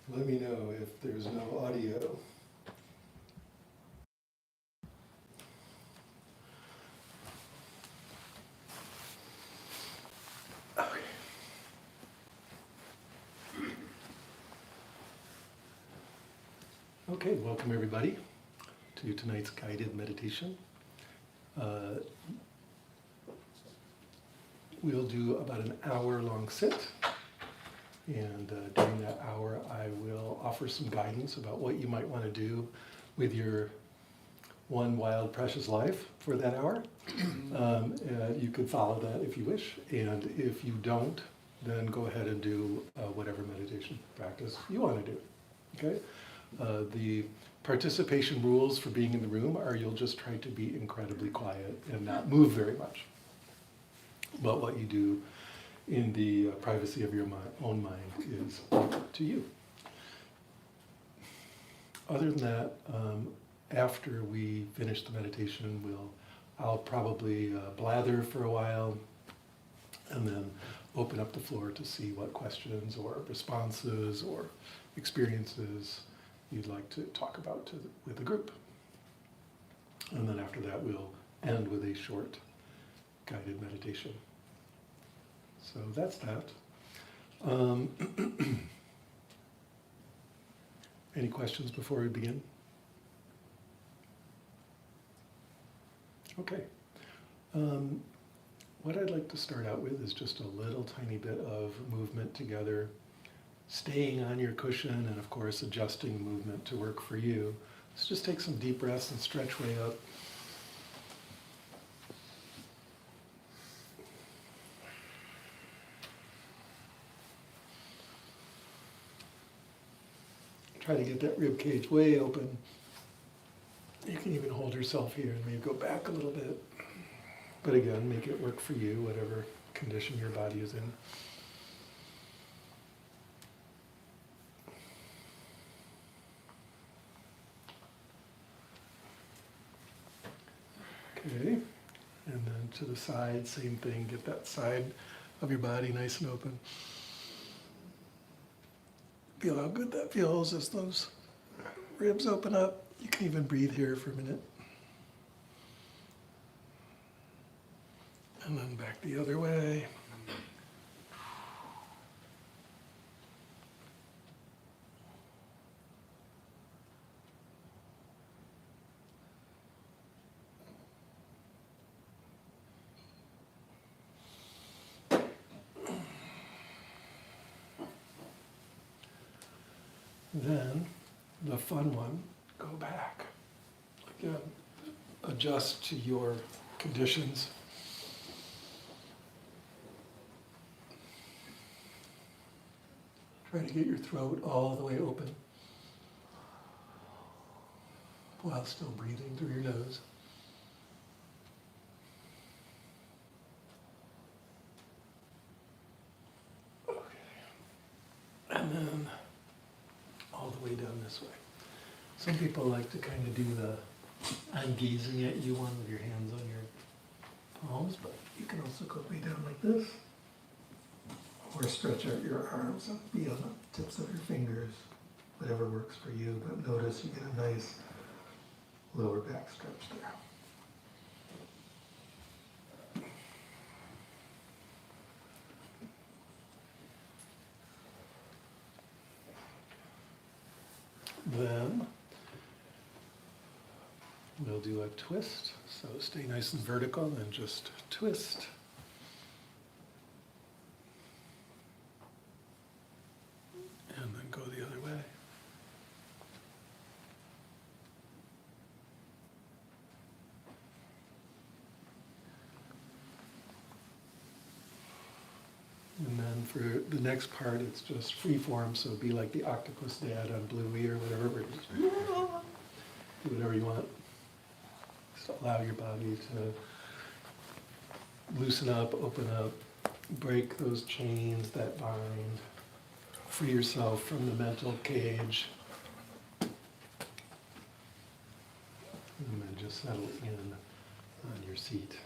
Let me know if there's no audio. Okay, welcome everybody to tonight's guided meditation. We'll do about an hour-long sit, and during that hour I will offer some guidance about what you might want to do with your one wild precious life for that hour. You could follow that if you wish, and if you don't, then go ahead and do whatever meditation practice you want to do. Okay? The participation rules for being in the room are you'll just try to be incredibly quiet and not move very much. But what you do in the privacy of your own mind is up to you. Other than that, after we finish the meditation, I'll probably blather for a while and then open up the floor to see what questions or responses or experiences you'd like to talk about with the group. And then after that, we'll end with a short guided meditation. So that's that. Any questions before we begin? Okay. What I'd like to start out with is just a little tiny bit of movement together, staying on your cushion and of course adjusting movement to work for you. Let's just take some deep breaths and stretch way up. Try to get that rib cage way open. You can even hold yourself here and maybe go back a little bit. But again, make it work for you, whatever condition your body is in. Okay, and then to the side, same thing. Get that side of your body nice and open. Feel how good that feels as those ribs open up. You can even breathe here for a minute. And then back the other way. Then, the fun one, go back. Again, adjust to your conditions. Try to get your throat all the way open while still breathing through your nose. Okay. And then all the way down this way. Some people like to kind of do the I'm gazing at you one with your hands on your palms, but you can also go way down like this. Or stretch out your arms and be on the tips of your fingers, whatever works for you, but notice you get a nice lower back stretch there. Then we'll do a twist, so stay nice and vertical and just twist. And then go the other way. And then for the next part, it's just free form, so be like the octopus dad on Bluey or whatever. Do whatever you want. Just allow your body to loosen up, open up, break those chains that bind. Free yourself from the mental cage. And then just settle in on your seat.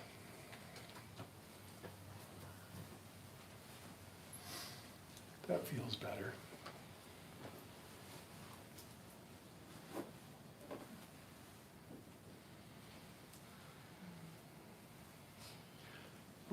That feels better.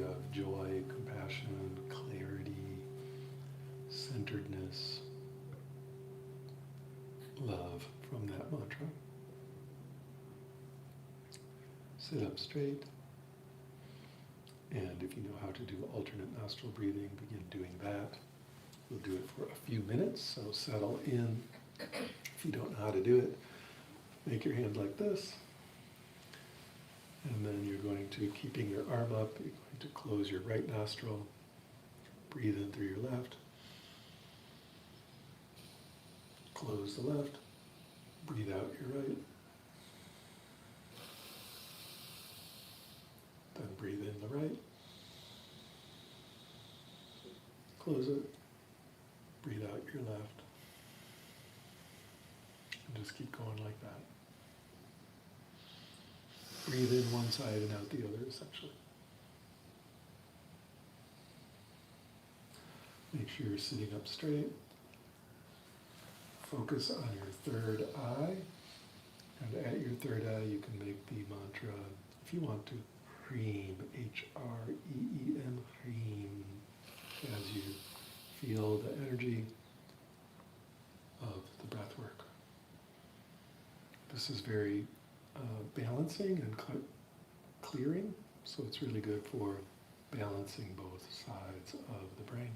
energy of joy, compassion, clarity, centeredness, love from that mantra. Sit up straight. And if you know how to do alternate nostril breathing, begin doing that. We'll do it for a few minutes, so settle in. If you don't know how to do it, make your hand like this. And then you're going to, keeping your arm up, you're going to close your right nostril, breathe in through your left, close the left, breathe out your right, then breathe in the right, close it, breathe out your left, and just keep going like that. Breathe in one side and out the other, essentially. Make sure you're sitting up straight. Focus on your third eye. And at your third eye, you can make the mantra, if you want to, Hreem, H-R-E-E-M, Hreem, as you feel the energy of the breath work. This is very balancing and clearing, so it's really good for balancing both sides of the brain.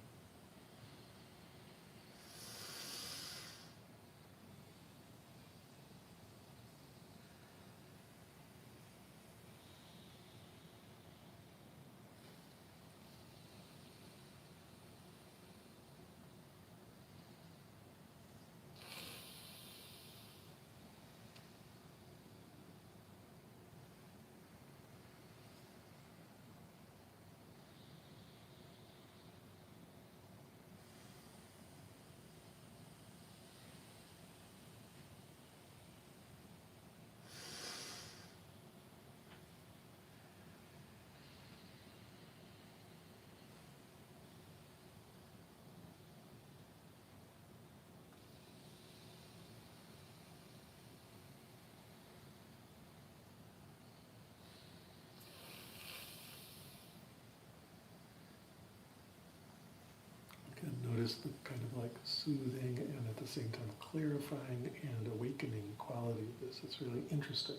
Notice the kind of like soothing and at the same time clarifying and awakening quality of this. It's really interesting.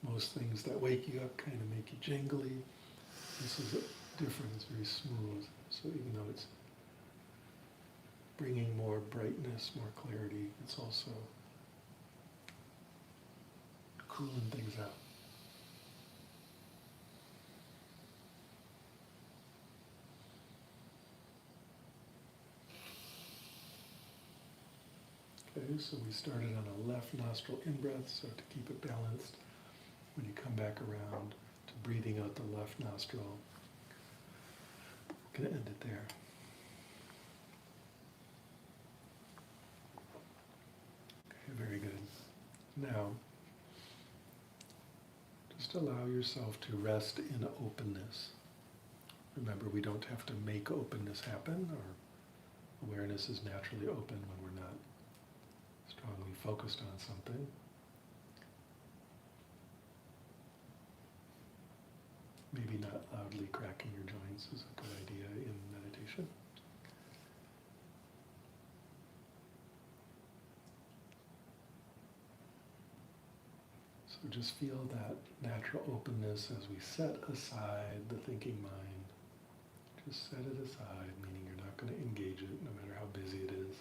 Most things that wake you up kind of make you jingly. This is different, it's very smooth. So even though it's bringing more brightness, more clarity, it's also cooling things out. Okay, so we started on a left nostril in-breath, so to keep it balanced, when you come back around to breathing out the left nostril, I'm going to end it there. Okay, very good. Now, just allow yourself to rest in openness. Remember, we don't have to make openness happen. Our awareness is naturally open when we're not strongly focused on something. Maybe not loudly cracking your joints is a good idea in meditation. So just feel that natural openness as we set aside the thinking mind. Just set it aside, meaning you're not going to engage it no matter how busy it is.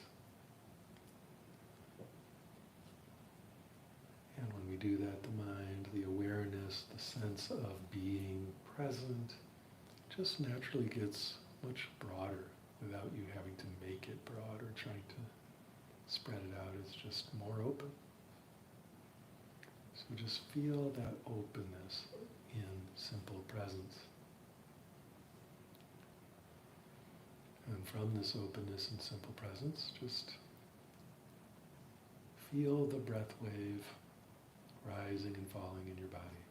And when we do that, the mind, the awareness, the sense of being present just naturally gets much broader without you having to make it broad or trying to spread it out. It's just more open. So just feel that openness in simple presence. And from this openness and simple presence, just feel the breath wave rising and falling in your body.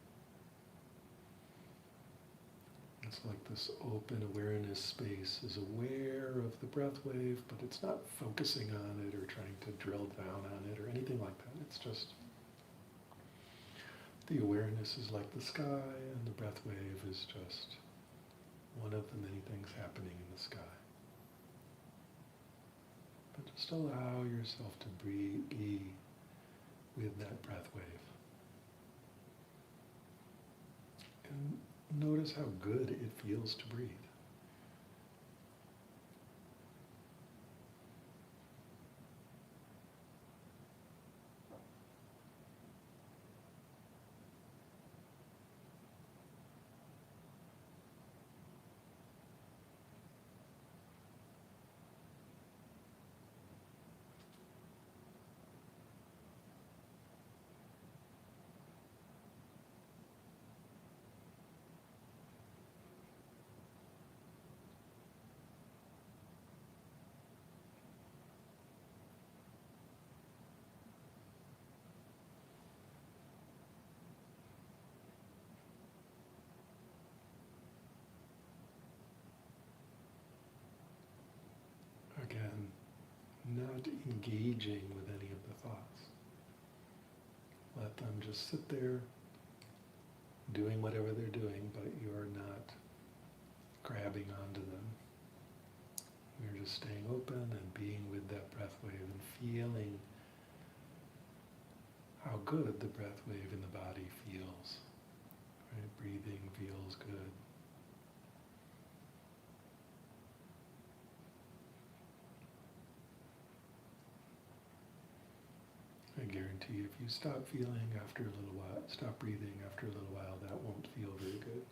It's like this open awareness space is aware of the breath wave, but it's not focusing on it or trying to drill down on it or anything like that. It's just the awareness is like the sky and the breath wave is just one of the many things happening in the sky. But just allow yourself to be with that breath wave. And notice how good it feels to breathe. Again, not engaging with any of the thoughts. Let them just sit there doing whatever they're doing, but you're not grabbing onto them. You're just staying open and being with that breath wave and feeling how good the breath wave in the body feels. Right? Breathing feels good. I guarantee if you stop feeling after a little while, stop breathing after a little while, that won't feel very good.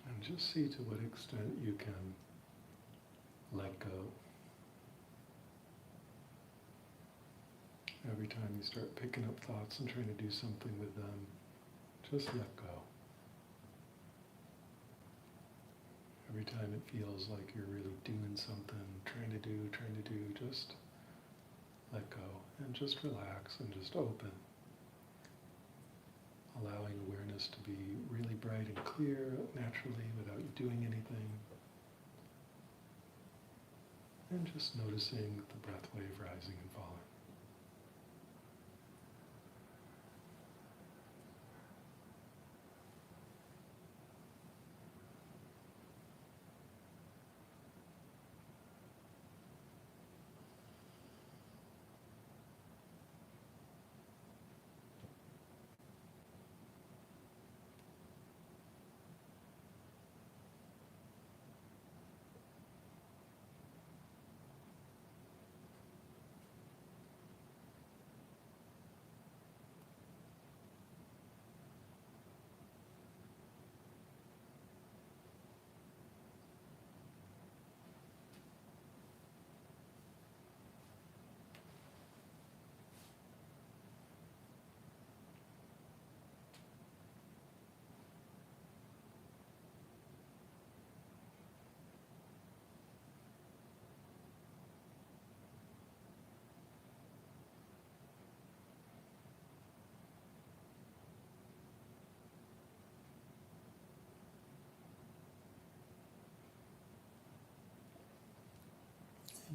And just see to what extent you can let go. Every time you start picking up thoughts and trying to do something with them, just let go. Every time it feels like you're really doing something, trying to do, just let go and just relax and just open. Allowing awareness to be really bright and clear naturally without you doing anything. And just noticing the breath wave rising and falling.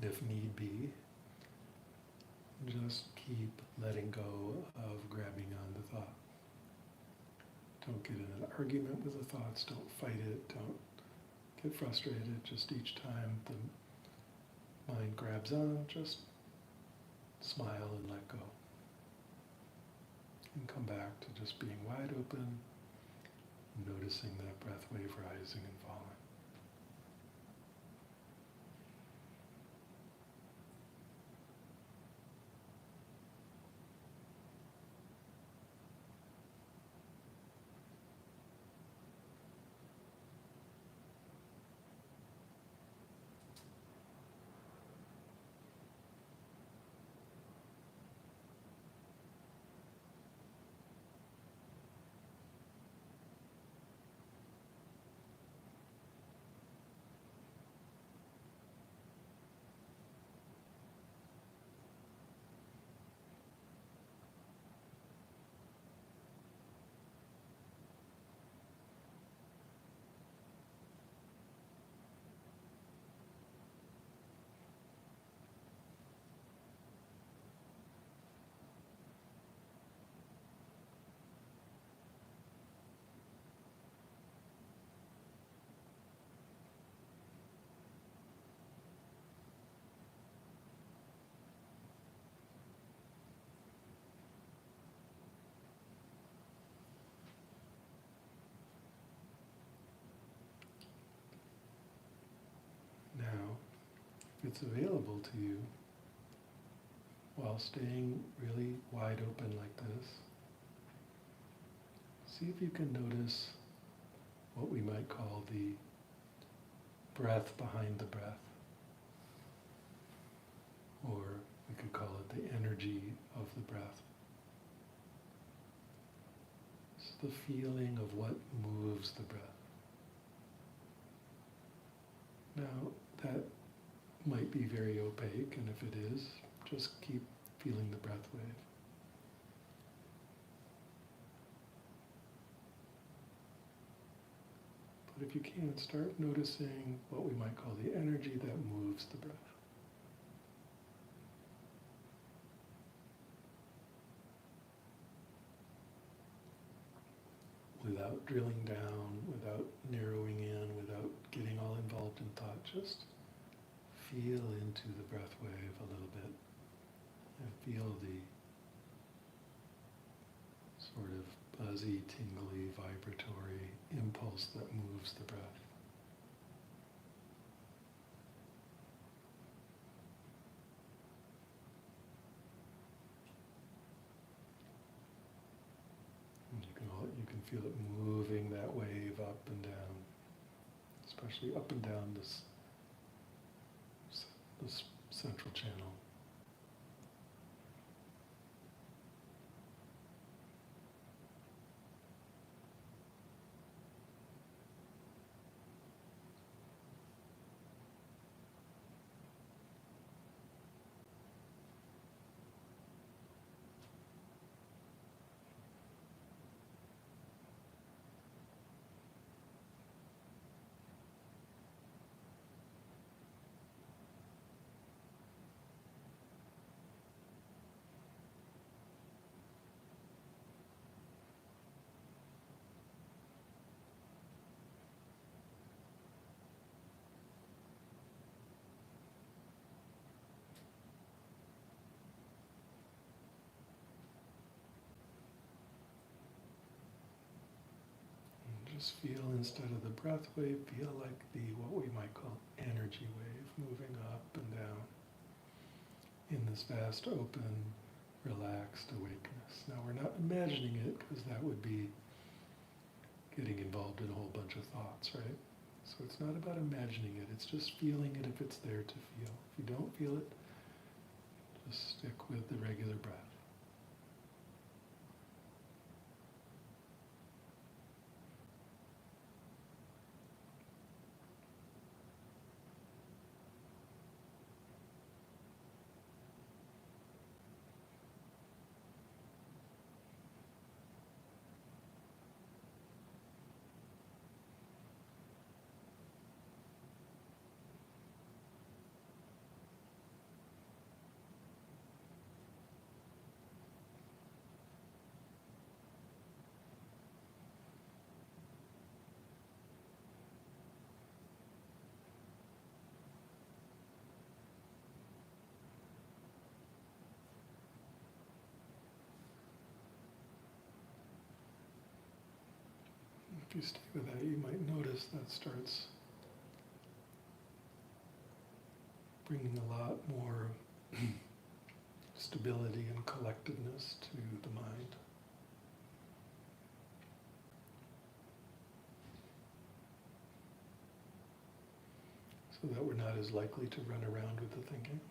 And if need be, just keep letting go of grabbing on the thought. Don't get in an argument with the thoughts, don't fight it, don't get frustrated. Just each time the mind grabs on, just smile and let go. And come back to just being wide open, noticing that breath wave rising and falling. Now, if it's available to you, while staying really wide open like this, see if you can notice what we might call the breath behind the breath. Or we could call it the energy of the breath. It's the feeling of what moves the breath. Now, that might be very opaque, and if it is, just keep feeling the breath wave. But if you can, start noticing what we might call the energy that moves the breath. Without drilling down, without narrowing in, without getting all involved in thought, just feel into the breath wave a little bit and feel the sort of buzzy, tingly, vibratory impulse that moves the breath. And you can feel it moving that wave up and down, especially up and down this central channel. Just feel, instead of the breath wave, feel like the what we might call energy wave moving up and down in this vast, open, relaxed awakeness. Now we're not imagining it, because that would be getting involved in a whole bunch of thoughts, right? So it's not about imagining it, it's just feeling it if it's there to feel. If you don't feel it, just stick with the regular breath. If you stay with that, you might notice that starts bringing a lot more stability and collectedness to the mind. So that we're not as likely to run around with the thinking.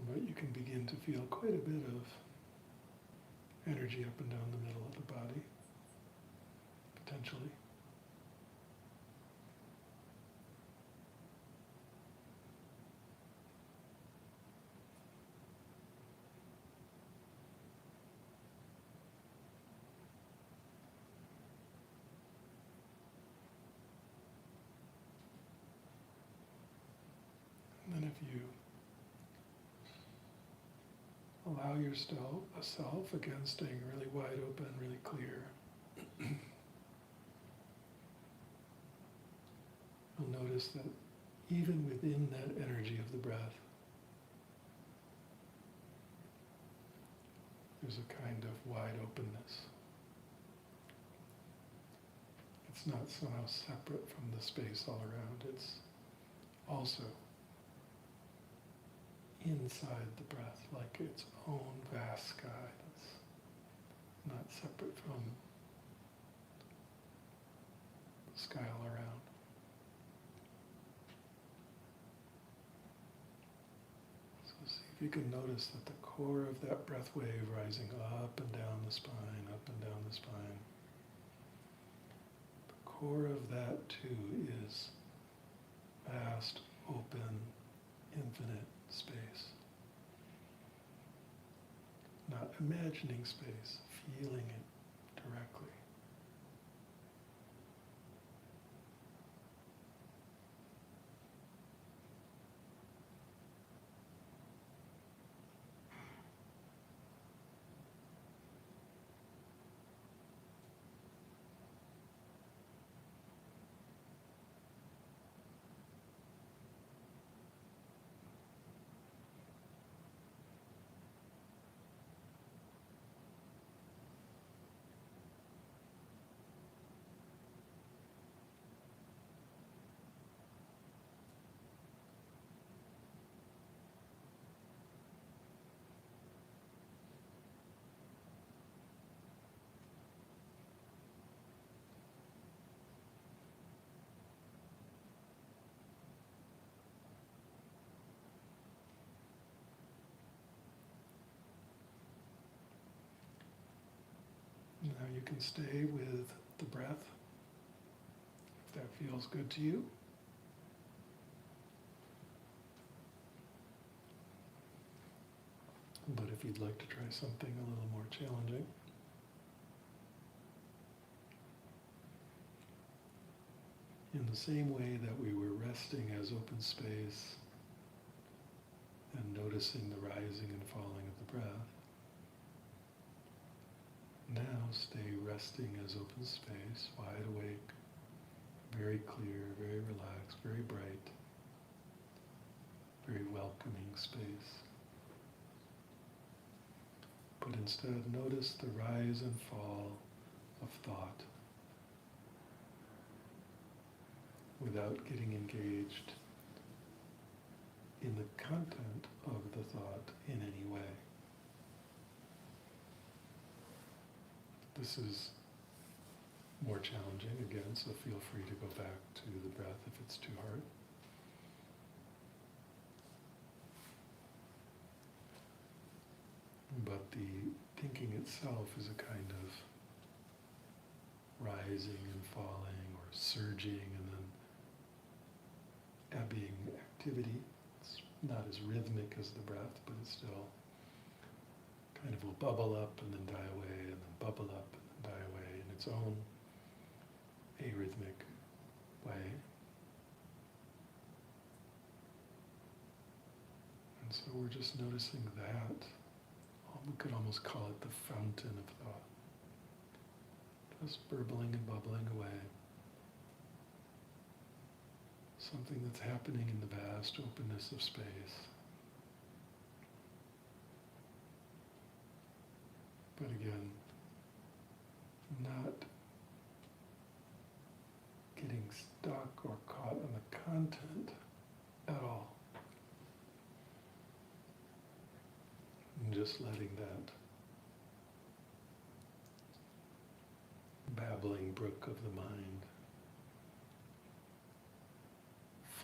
But you can begin to feel quite a bit of energy up and down the middle of the body, potentially. And then if you allow yourself, again, staying really wide open, really clear, you'll notice that even within that energy of the breath, there's a kind of wide openness. It's not somehow separate from the space all around. It's also inside the breath, like its own vast sky that's not separate from the sky all around. So see if you can notice that the core of that breath wave rising up and down the spine, up and down the spine, the core of that too is vast, open, infinite space. Not imagining space, feeling it directly. Now you can stay with the breath, if that feels good to you. But if you'd like to try something a little more challenging, in the same way that we were resting as open space and noticing the rising and falling of the breath, now stay resting as open space, wide awake, very clear, very relaxed, very bright, very welcoming space. But instead notice the rise and fall of thought without getting engaged in the content of the thought in any way. This is more challenging again, so feel free to go back to the breath if it's too hard. But the thinking itself is a kind of rising and falling or surging and then ebbing activity. It's not as rhythmic as the breath, but it still kind of will bubble up and then die away and then bubble up and then die away in its own arrhythmic way. And so we're just noticing that. We could almost call it the fountain of thought. Just burbling and bubbling away. Something that's happening in the vast openness of space. But again, not getting stuck or caught in the content at all. And just letting that babbling brook of the mind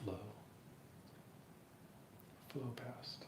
flow past.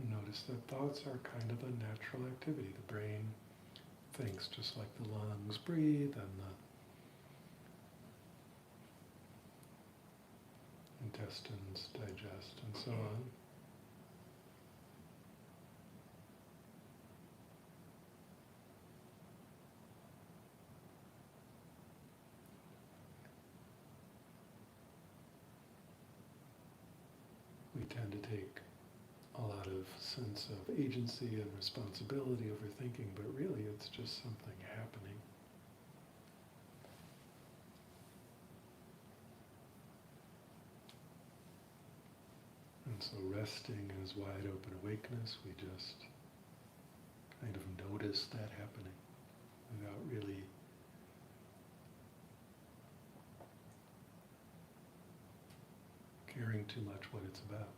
Notice that thoughts are kind of a natural activity. The brain thinks just like the lungs breathe and the intestines digest and so on. We tend to take a lot of sense of agency and responsibility over thinking, but really it's just something happening. And so resting is wide open awakeness. We just kind of notice that happening without really caring too much what it's about.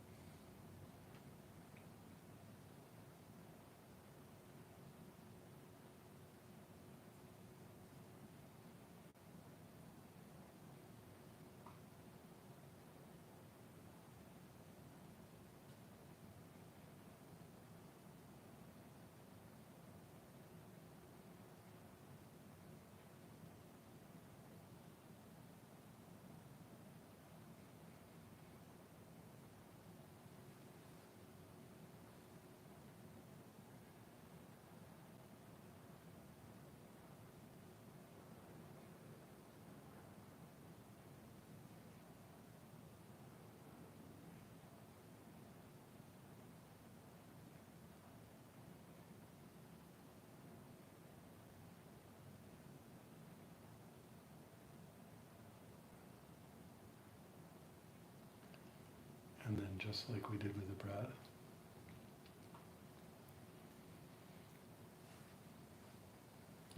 And then just like we did with the breath,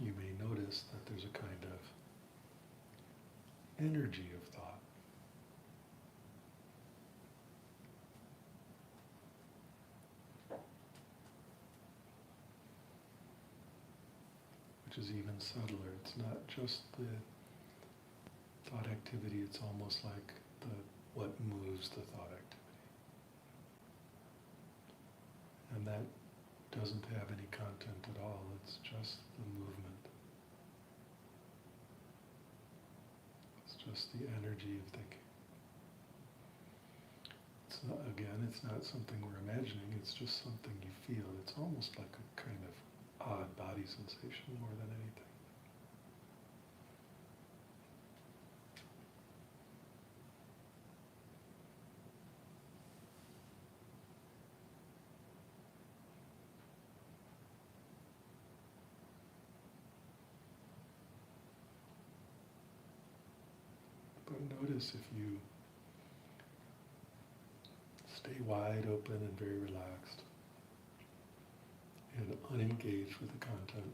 you may notice that there's a kind of energy of thought. Which is even subtler. It's not just the thought activity, it's almost like what moves the thought activity. And that doesn't have any content at all, it's just the movement. It's just the energy of thinking. It's not, again, it's not something we're imagining, it's just something you feel. It's almost like a kind of odd body sensation more than anything. But notice if you stay wide open and very relaxed, and unengaged with the content.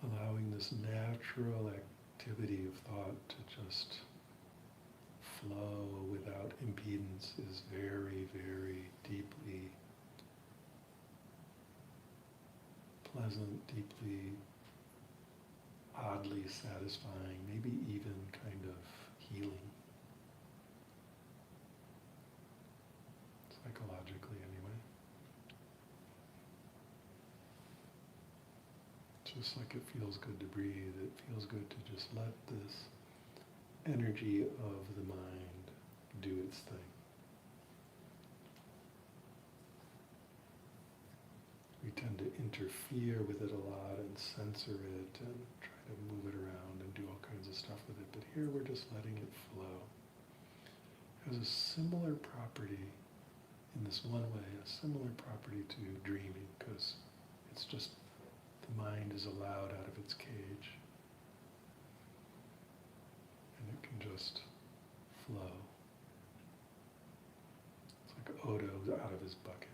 Allowing this natural activity of thought to just flow without impedance is very, very deeply pleasant, deeply, oddly satisfying, maybe even kind of healing, psychologically anyway. Just like it feels good to breathe, it feels good to just let this energy of the mind do its thing. We tend to interfere with it a lot and censor it and try to move it around and do all kinds of stuff with it. But here we're just letting it flow. It has a similar property, in this one way, a similar property to dreaming, because it's just the mind is allowed out of its cage. And it can just flow. It's like Odo out of his bucket.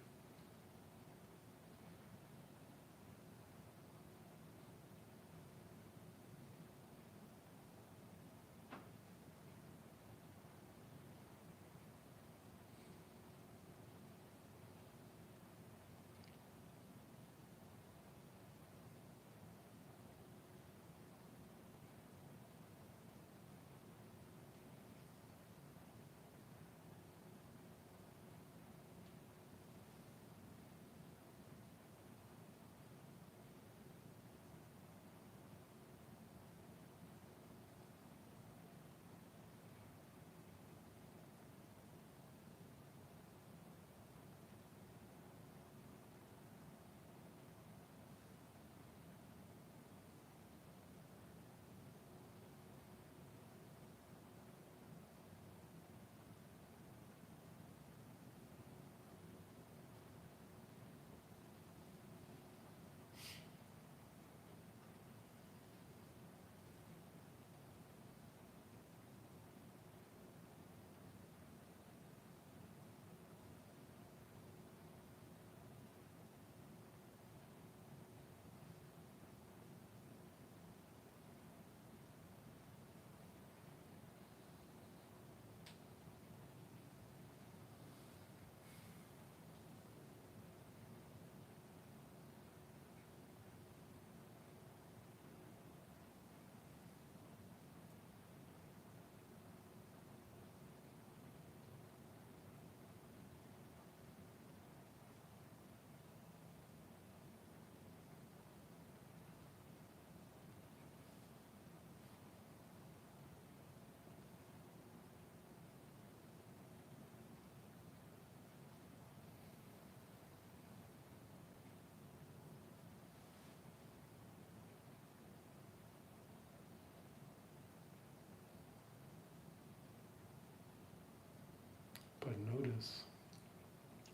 But notice,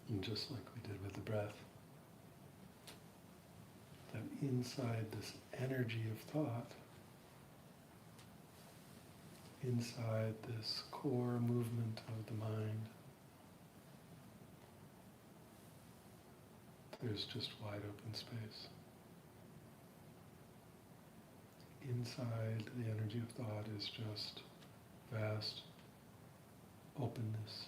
and just like we did with the breath, that inside this energy of thought, inside this core movement of the mind, there's just wide open space. Inside the energy of thought is just vast openness.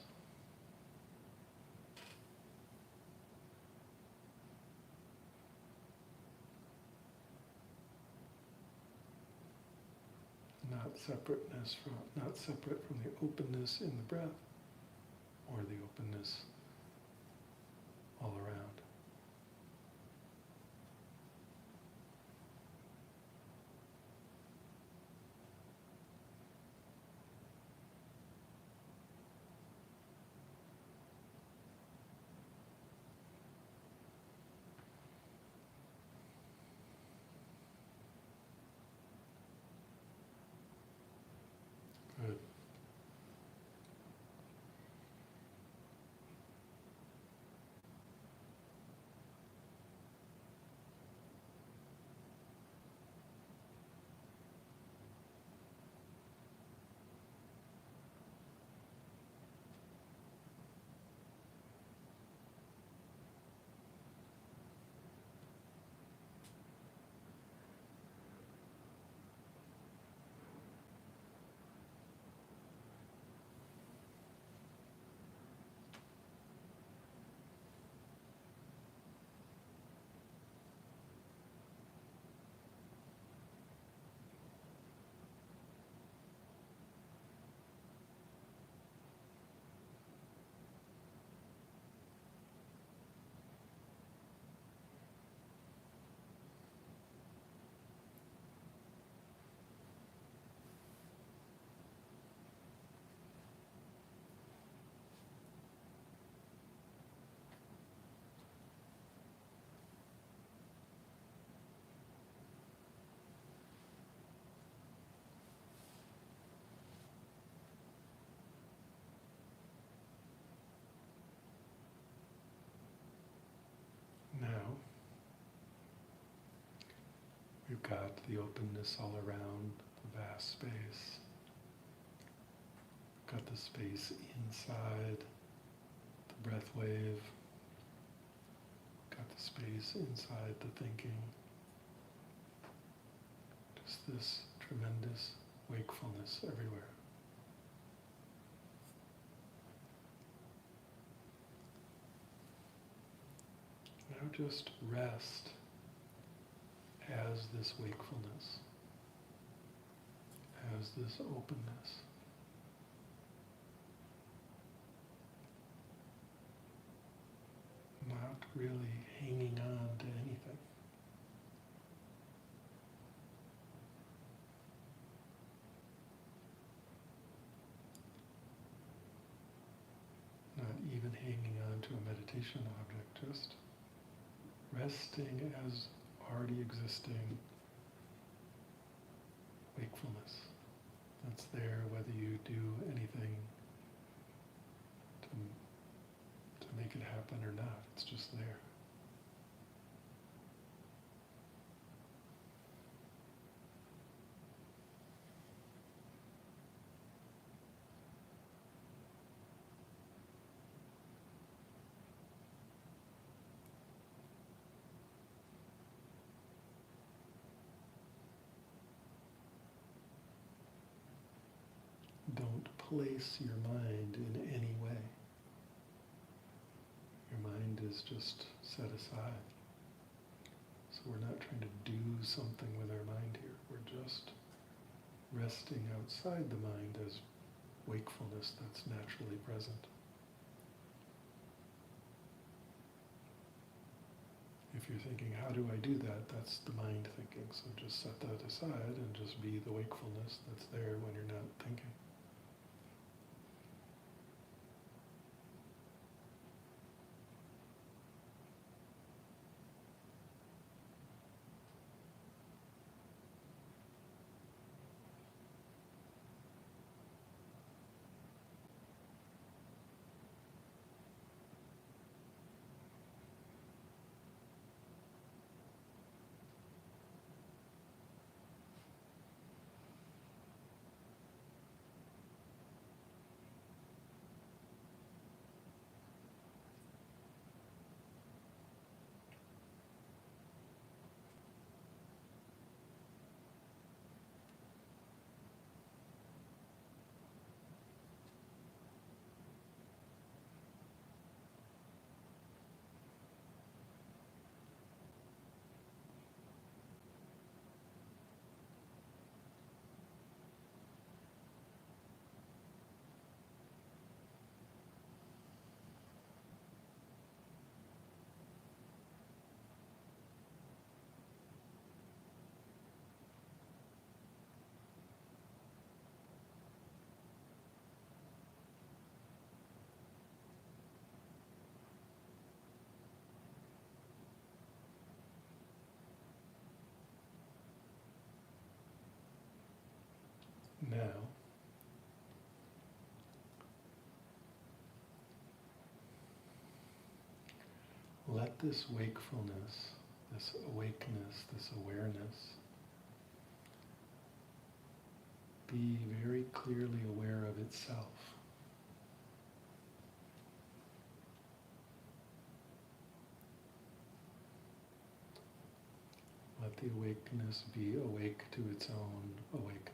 Not separate from the openness in the breath or the openness all around. Good. got the openness all around, the vast space. Got the space inside the breath wave. Got the space inside the thinking. Just this tremendous wakefulness everywhere. Now just rest as this wakefulness, as this openness. Not really hanging on to anything. Not even hanging on to a meditation object, just resting as already existing wakefulness. That's there whether you do anything to make it happen or not. It's just there. Don't place your mind in any way. Your mind is just set aside. So we're not trying to do something with our mind here. We're just resting outside the mind as wakefulness that's naturally present. If you're thinking, how do I do that? That's the mind thinking. So just set that aside and just be the wakefulness that's there when you're not thinking. Now, let this wakefulness, this awakeness, this awareness be very clearly aware of itself. Let the awakeness be awake to its own awakeness.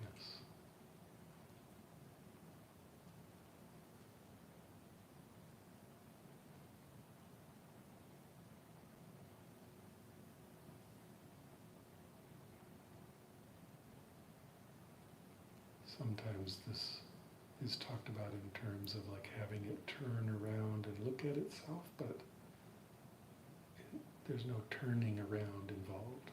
Sometimes this is talked about in terms of like having it turn around and look at itself, but there's no turning around involved.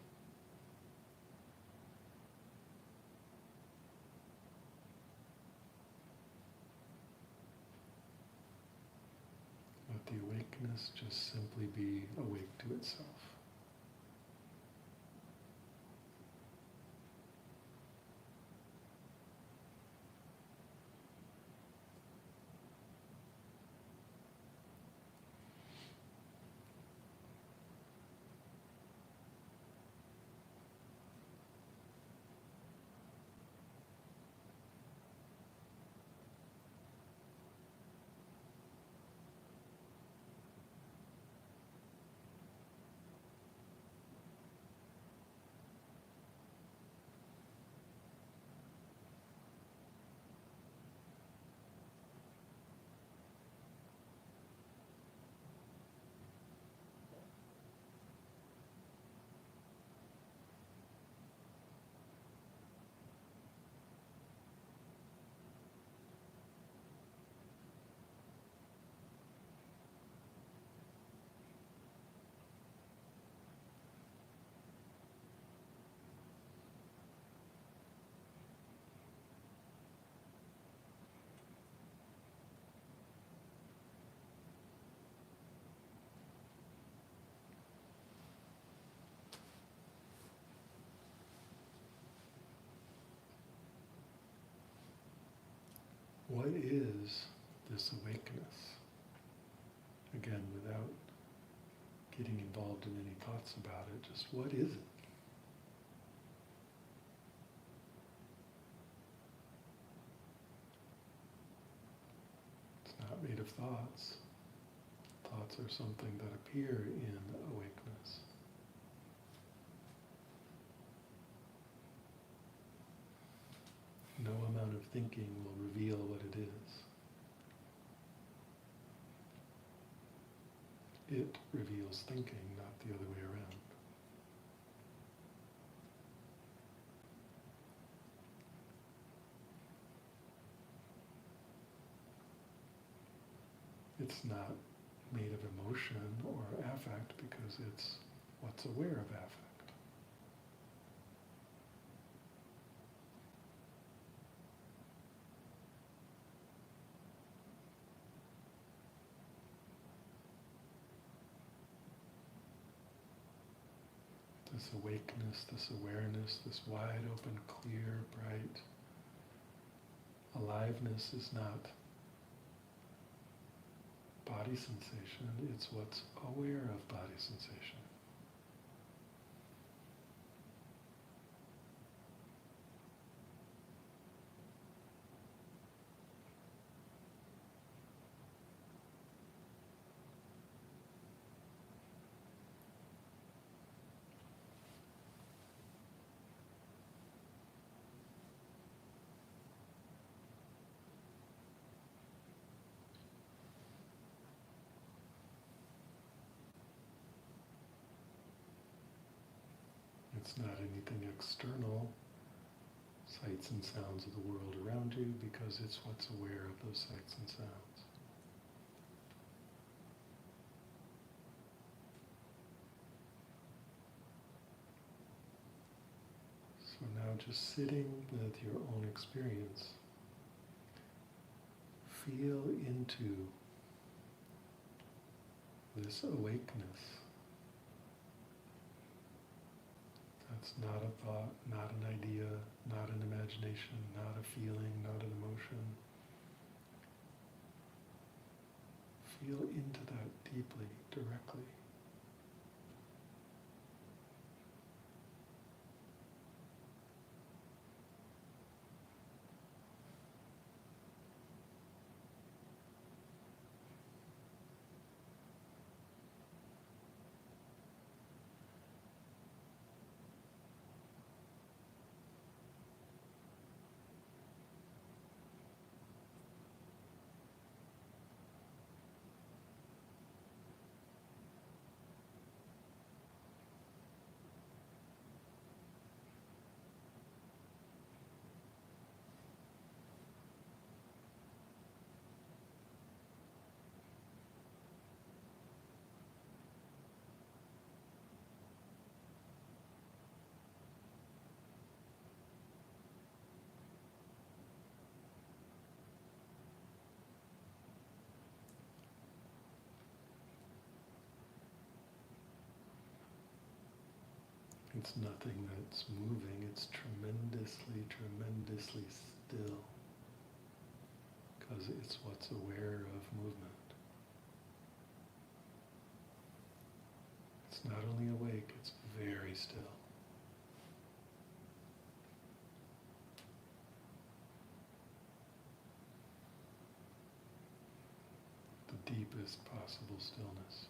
Let the awakeness just simply be awake to itself. what is this awakeness? Again, without getting involved in any thoughts about it, just what is it? It's not made of thoughts. Thoughts are something that appear in awakeness. No amount of thinking will reveal what it is. It reveals thinking, not the other way around. It's not made of emotion or affect because it's what's aware of affect. This awakeness, this awareness, this wide open, clear, bright aliveness is not body sensation, it's what's aware of body sensation. It's not anything external, sights and sounds of the world around you, because it's what's aware of those sights and sounds. So now just sitting with your own experience, feel into this awakeness. That's not a thought, not an idea, not an imagination, not a feeling, not an emotion. Feel into that deeply, directly. It's nothing that's moving, it's tremendously, tremendously still, because it's what's aware of movement. It's not only awake, it's very still. The deepest possible stillness.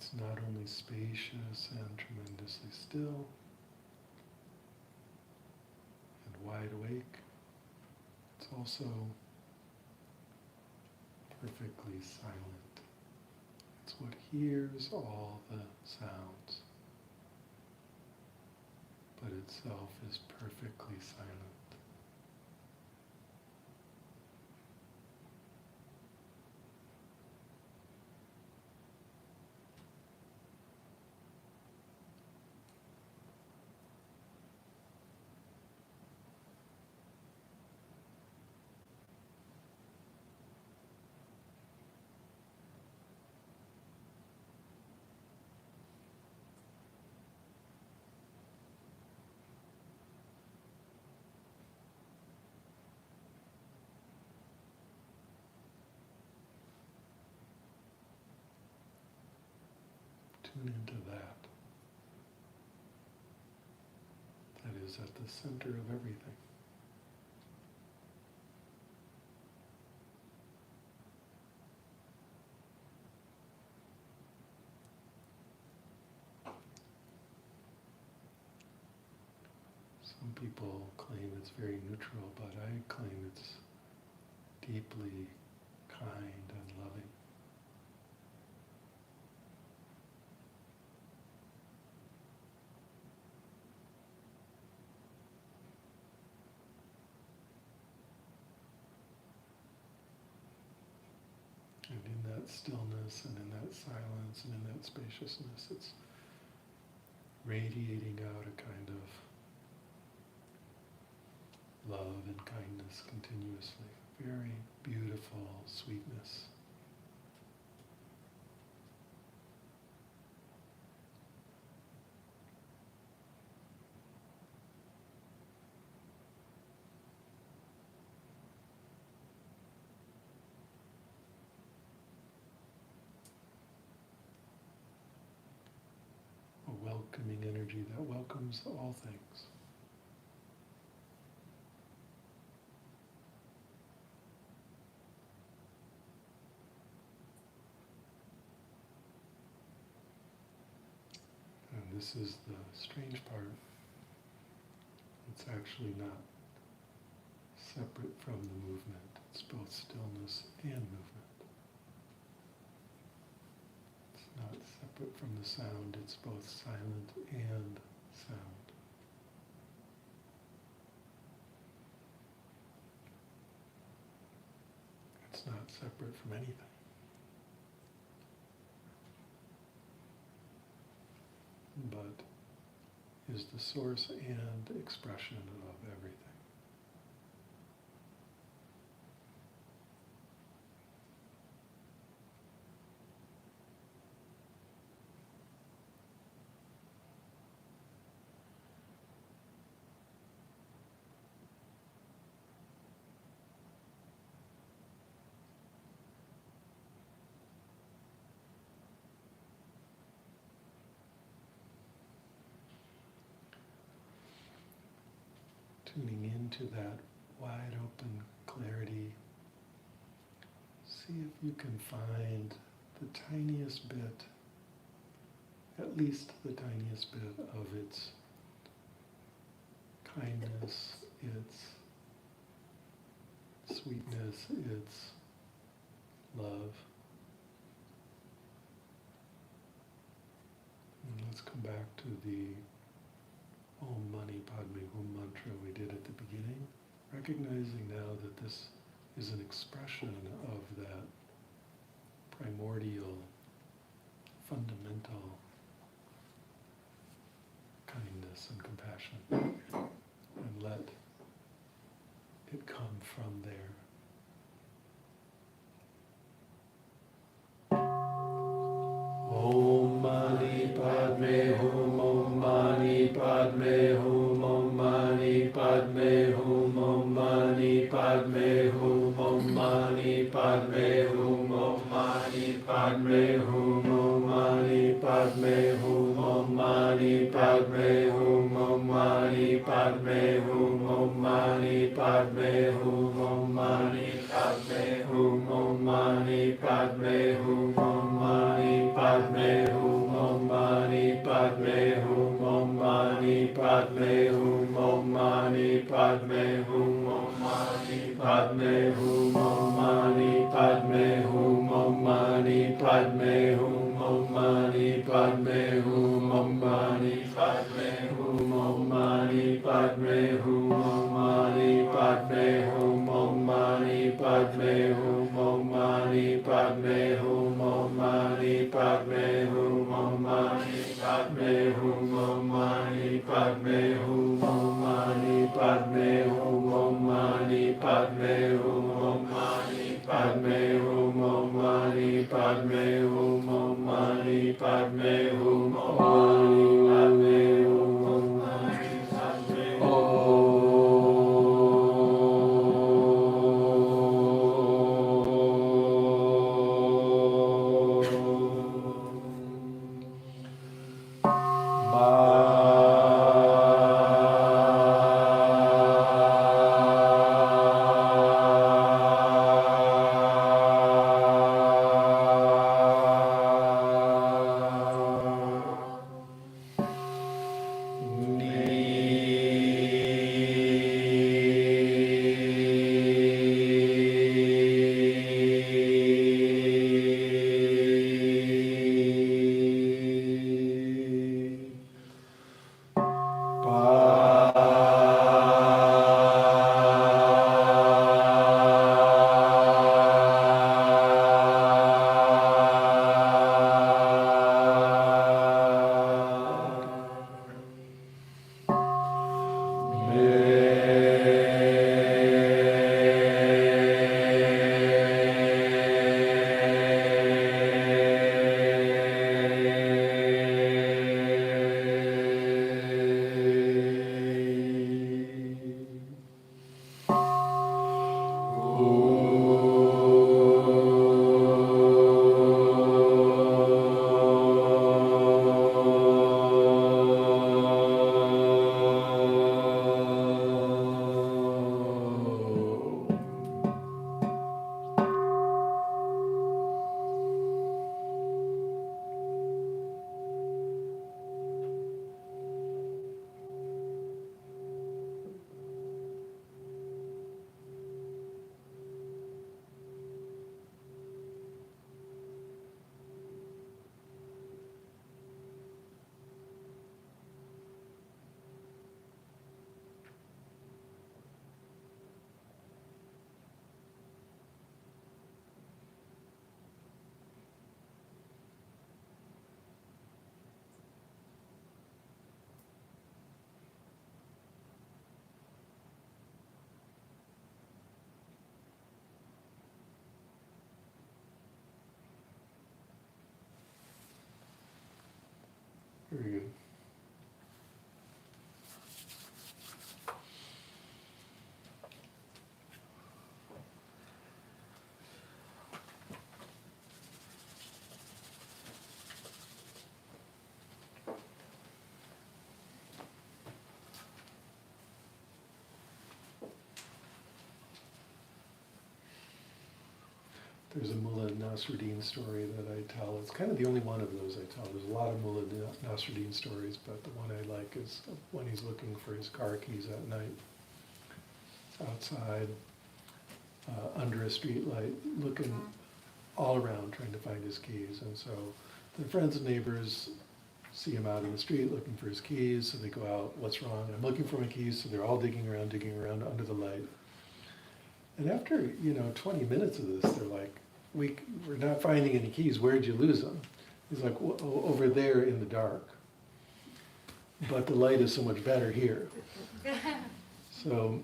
It's not only spacious and tremendously still and wide awake, it's also perfectly silent. It's what hears all the sounds, but itself is perfectly silent. Tune into that. That is at the center of everything. Some people claim it's very neutral, but I claim it's deeply kind and loving. And in that stillness and in that silence and in that spaciousness, it's radiating out a kind of love and kindness continuously. Very beautiful sweetness. A welcoming energy that welcomes all things. And this is the strange part. It's actually not separate from the movement. It's both stillness and movement. It's not separate from the sound. It's both silent and sound. It's not separate from anything. But is the source and expression of everything. Tuning into that wide open clarity, see if you can find the tiniest bit, at least the tiniest bit of its kindness, its sweetness, its love. And let's come back to the Om Mani Padme Hum mantra we did at the beginning, recognizing now that this is an expression of that primordial, fundamental kindness and compassion, and let it come from there. Om Mani Padme Hum, Om Mani Padme Hum, Om Mani Padme Hum, Om Mani Padme Hum, Om Mani Padme Hum, Om Mani Padme Hum, Om Mani Padme Hum, Om Mani Padme Hum, Om Mani Padme Hum, Om Mani Padme Hum, Om Mani Padme Hum, Om Mani Padme Hum, Om Mani Padme Hum. Padme Hum Om Mani Padme Hum Om Mani Padme Hum Om Mani Padme Hum Om Mani Padme Hum Om Mani Padme Hum Om Mani Padme Hum Om Mani Padme Hum Om Mani Padme Hum Om Mani Padme Hum Om Mani Padme Hum Om Mani Padme Hum Om Mani Padme Hum Om Mani Padme Hum Om Mani Padme Hum Om Mani Padme Hum Om Mani Padme Hum Om Mani Padme Hum Very good. There's a Mullah Nasruddin story that I tell. It's kind of the only one of those I tell. There's a lot of Mullah Nasruddin stories, but the one I like is when he's looking for his car keys at night, outside, under a street light, looking all around trying to find his keys. And so the friends and neighbors see him out in the street looking for his keys, so they go out, what's wrong? I'm looking for my keys, so they're all digging around under the light. And after, 20 minutes of this, they're like, we're not finding any keys. Where'd you lose them? He's like, over there in the dark. But the light is so much better here. So,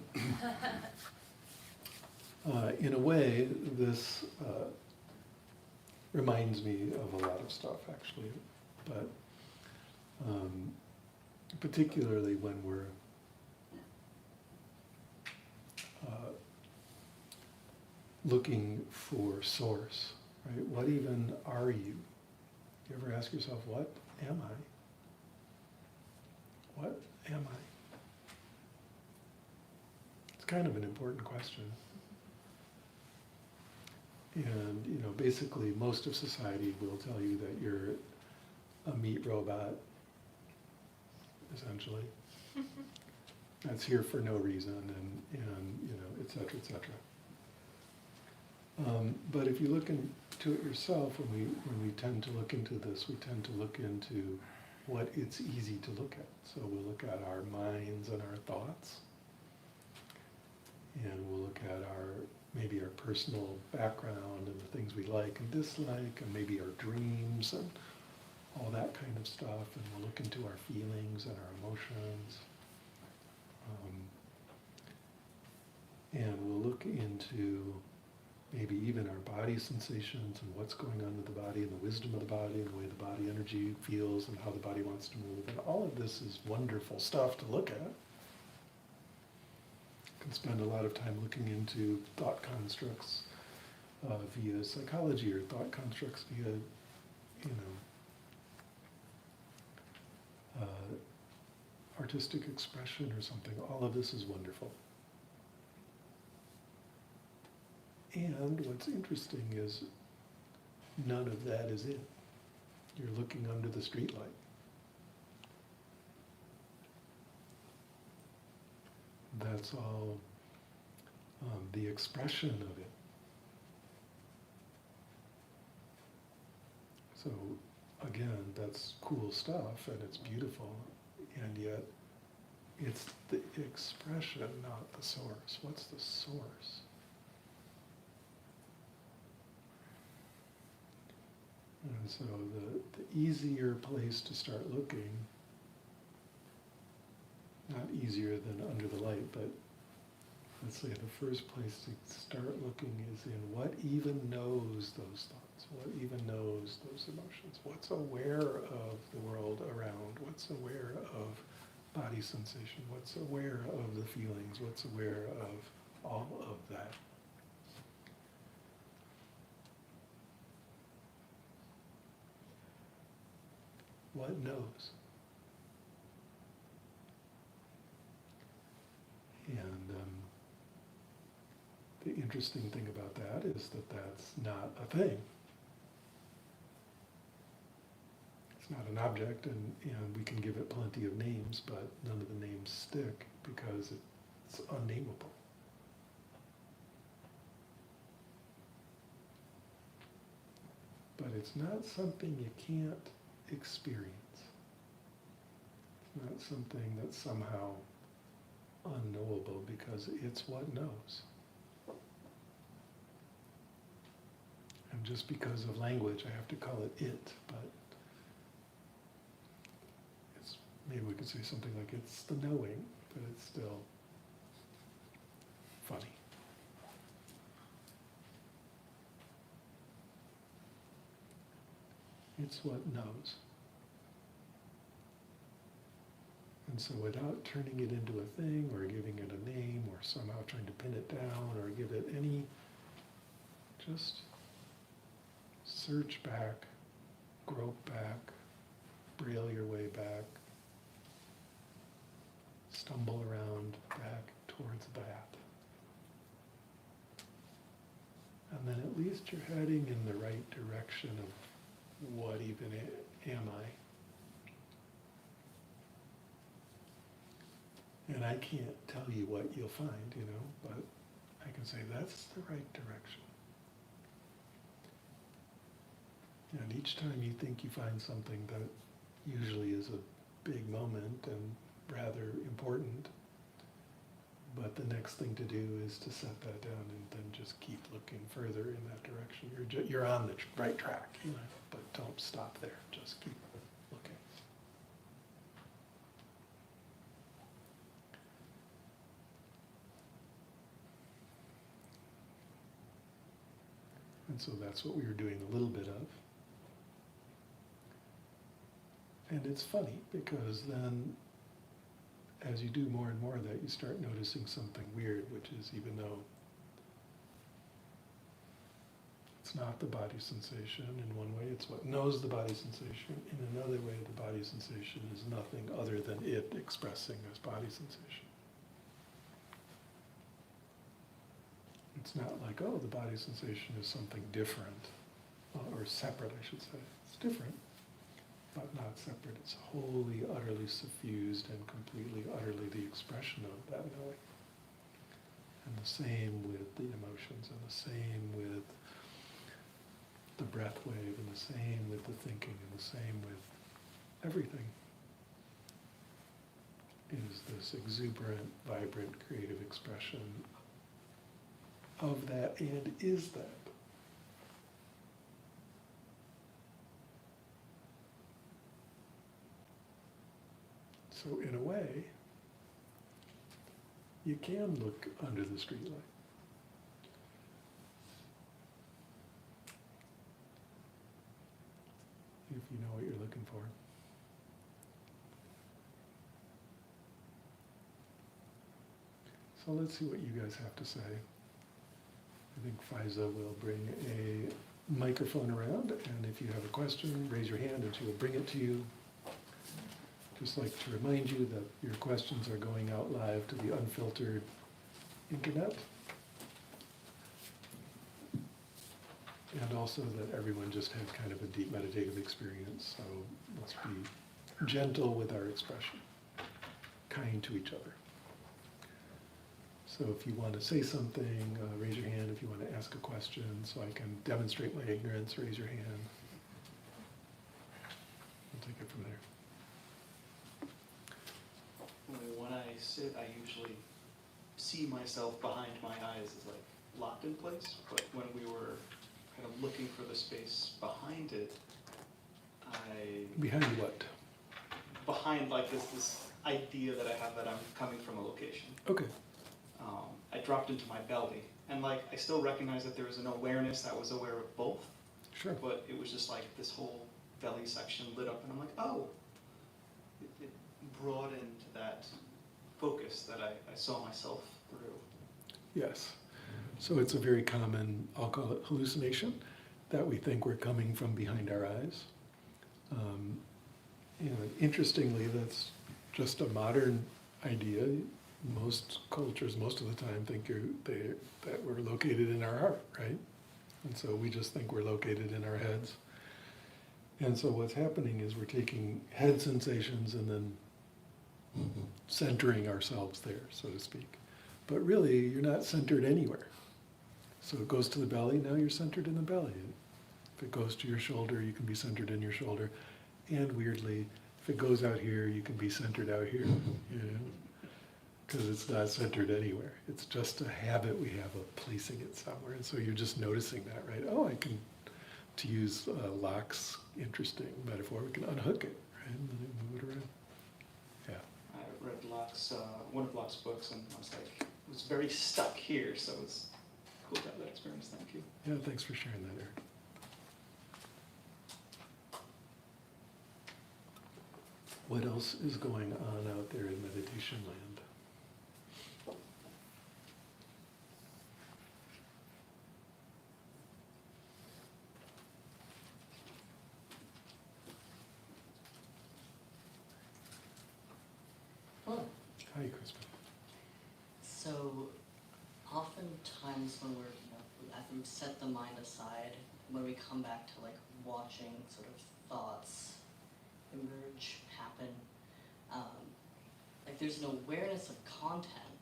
in a way, this reminds me of a lot of stuff, actually. But particularly when we're looking for source, right? What even are you? You ever ask yourself, what am I? What am I? It's kind of an important question. And, basically most of society will tell you that you're a meat robot, essentially. That's here for no reason, and et cetera, et cetera. But if you look into it yourself, when we tend to look into this, we tend to look into what it's easy to look at. So we'll look at our minds and our thoughts, and we'll look at maybe our personal background and the things we like and dislike, and maybe our dreams and all that kind of stuff, and we'll look into our feelings and our emotions. And we'll look into maybe even our body sensations and what's going on with the body and the wisdom of the body and the way the body energy feels and how the body wants to move. And all of this is wonderful stuff to look at. You can spend a lot of time looking into thought constructs via psychology, or thought constructs via, artistic expression or something. All of this is wonderful. And what's interesting is none of that is it. You're looking under the streetlight. That's all the expression of it. So again, that's cool stuff and it's beautiful, and yet it's the expression, not the source. What's the source? And so the easier place to start looking, not easier than under the light, but let's say the first place to start looking is in what even knows those thoughts, what even knows those emotions, what's aware of the world around, what's aware of body sensation, what's aware of the feelings, what's aware of all of that. What knows? And the interesting thing about that is that that's not a thing. It's not an object, and we can give it plenty of names, but none of the names stick because it's unnameable. But it's not something you can't experience. It's not something that's somehow unknowable because it's what knows. And just because of language, I have to call it it, but maybe we could say something like it's the knowing, but it's still funny. It's what knows. And so without turning it into a thing or giving it a name or somehow trying to pin it down or give it any, just search back, grope back, braille your way back, stumble around back towards that. And then at least you're heading in the right direction of what even am I? And I can't tell you what you'll find, but I can say that's the right direction. And each time you think you find something that usually is a big moment and rather important, but the next thing to do is to set that down and then just keep looking further in that direction. You're on the right track, but don't stop there. Just keep looking. And so that's what we were doing a little bit of. And it's funny because then as you do more and more of that, you start noticing something weird, which is even though it's not the body sensation in one way, it's what knows the body sensation. In another way, the body sensation is nothing other than it expressing as body sensation. It's not like, oh, the body sensation is something different, or separate, I should say. It's different, but not separate. It's wholly, utterly suffused and completely, utterly the expression of that knowing. And the same with the emotions, and the same with the breath wave, and the same with the thinking, and the same with everything. Is this exuberant, vibrant, creative expression of that, and is that. So in a way, you can look under the streetlight. If you know what you're looking for. So let's see what you guys have to say. I think Faiza will bring a microphone around, and if you have a question, raise your hand and she will bring it to you. Just like to remind you that your questions are going out live to the unfiltered internet. And also that everyone just had kind of a deep meditative experience, so let's be gentle with our expression, kind to each other. So if you want to say something, raise your hand. If you want to ask a question so I can demonstrate my ignorance, raise your hand. We'll take it from there. When I sit, I usually see myself behind my eyes as like locked in place, but when we were kind of looking for the space behind it, Behind what? Behind like this idea that I have that I'm coming from a location. Okay. I dropped into my belly, and like I still recognize that there was an awareness that was aware of both. Sure. But it was just like this whole belly section lit up, and I'm like, oh, it broadened that focus that I saw myself through. Yes. So it's a very common, I'll call it hallucination, that we think we're coming from behind our eyes. Interestingly, that's just a modern idea. Most cultures, most of the time, think that we're located in our heart, right? And so we just think we're located in our heads. And so what's happening is we're taking head sensations and then centering ourselves there, so to speak. But really, you're not centered anywhere. So it goes to the belly, now you're centered in the belly. If it goes to your shoulder, you can be centered in your shoulder. And weirdly, if it goes out here, you can be centered out here, because it's not centered anywhere. It's just a habit we have of placing it somewhere. And so you're just noticing that, right? Oh, I can, to use Locke's interesting metaphor, we can unhook it, right? And then move it around. Yeah. I read Locke's, one of Locke's books, and I was like, it was very stuck here, so it's cool to have that experience. Thank you. Yeah, thanks for sharing that, Eric. What else is going on out there in meditation land? Hi, Crispin. So, oftentimes when after we've set the mind aside, when we come back to like watching sort of thoughts emerge, happen, like there's an awareness of content,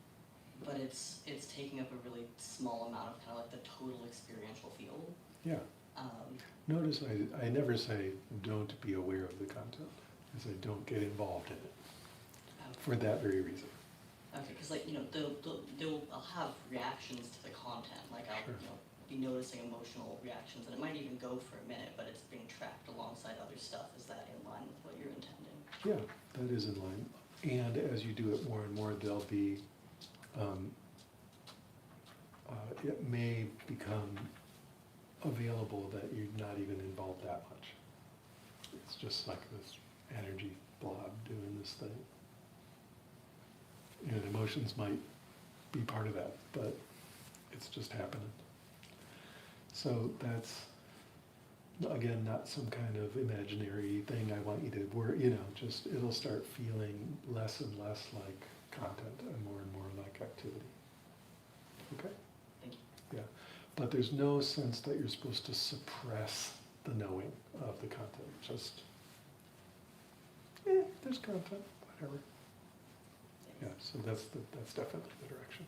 but it's taking up a really small amount of kind of like the total experiential field. Yeah. Notice I never say don't be aware of the content. I say don't get involved in it. For that very reason. Okay, because like I'll have reactions to the content. Like I'll Sure. Be noticing emotional reactions, and it might even go for a minute, but it's being tracked alongside other stuff. Is that in line with what you're intending? Yeah, that is in line. And as you do it more and more, there'll be, it may become available that you're not even involved that much. It's just like this energy blob doing this thing. And emotions might be part of that, but it's just happening. So that's, again, not some kind of imaginary thing I want you to work, just it'll start feeling less and less like content and more like activity. Okay? Thank you. Yeah. But there's no sense that you're supposed to suppress the knowing of the content. Just, there's content, whatever. Yeah, so that's definitely the direction.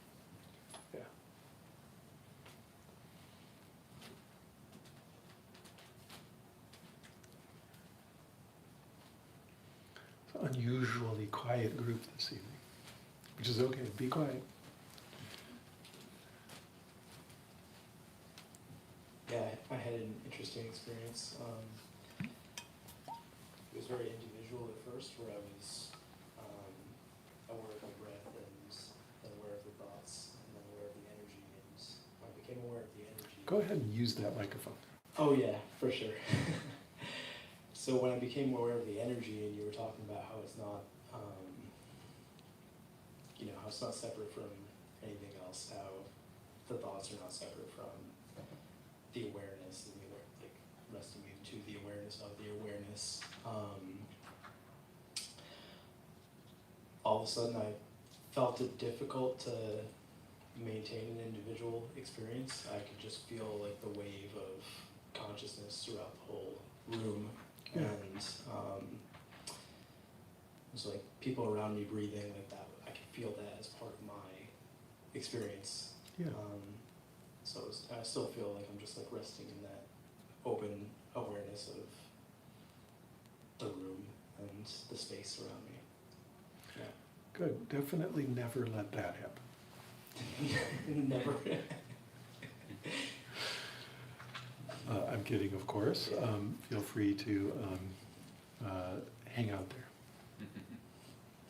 Yeah. It's an unusually quiet group this evening, which is okay. Be quiet. Yeah, I had an interesting experience. It was very individual at first, where I was aware of the breath and then aware of the thoughts and then aware of the energy. And when I became aware of the energy. Go ahead and use that microphone. Oh yeah, for sure. So when I became aware of the energy, and you were talking about how it's not, how it's not separate from anything else, how the thoughts are not separate from the awareness and like resting into the awareness of the awareness. All of a sudden I felt it difficult to maintain an individual experience. I could just feel like the wave of consciousness throughout the whole room. Yeah. And it was like people around me breathing like that. I could feel that as part of my experience. Yeah. So I still feel like I'm just like resting in that open awareness of the room and the space around me. Yeah. Good. Definitely never let that happen. Never. I'm kidding, of course. Feel free to hang out there.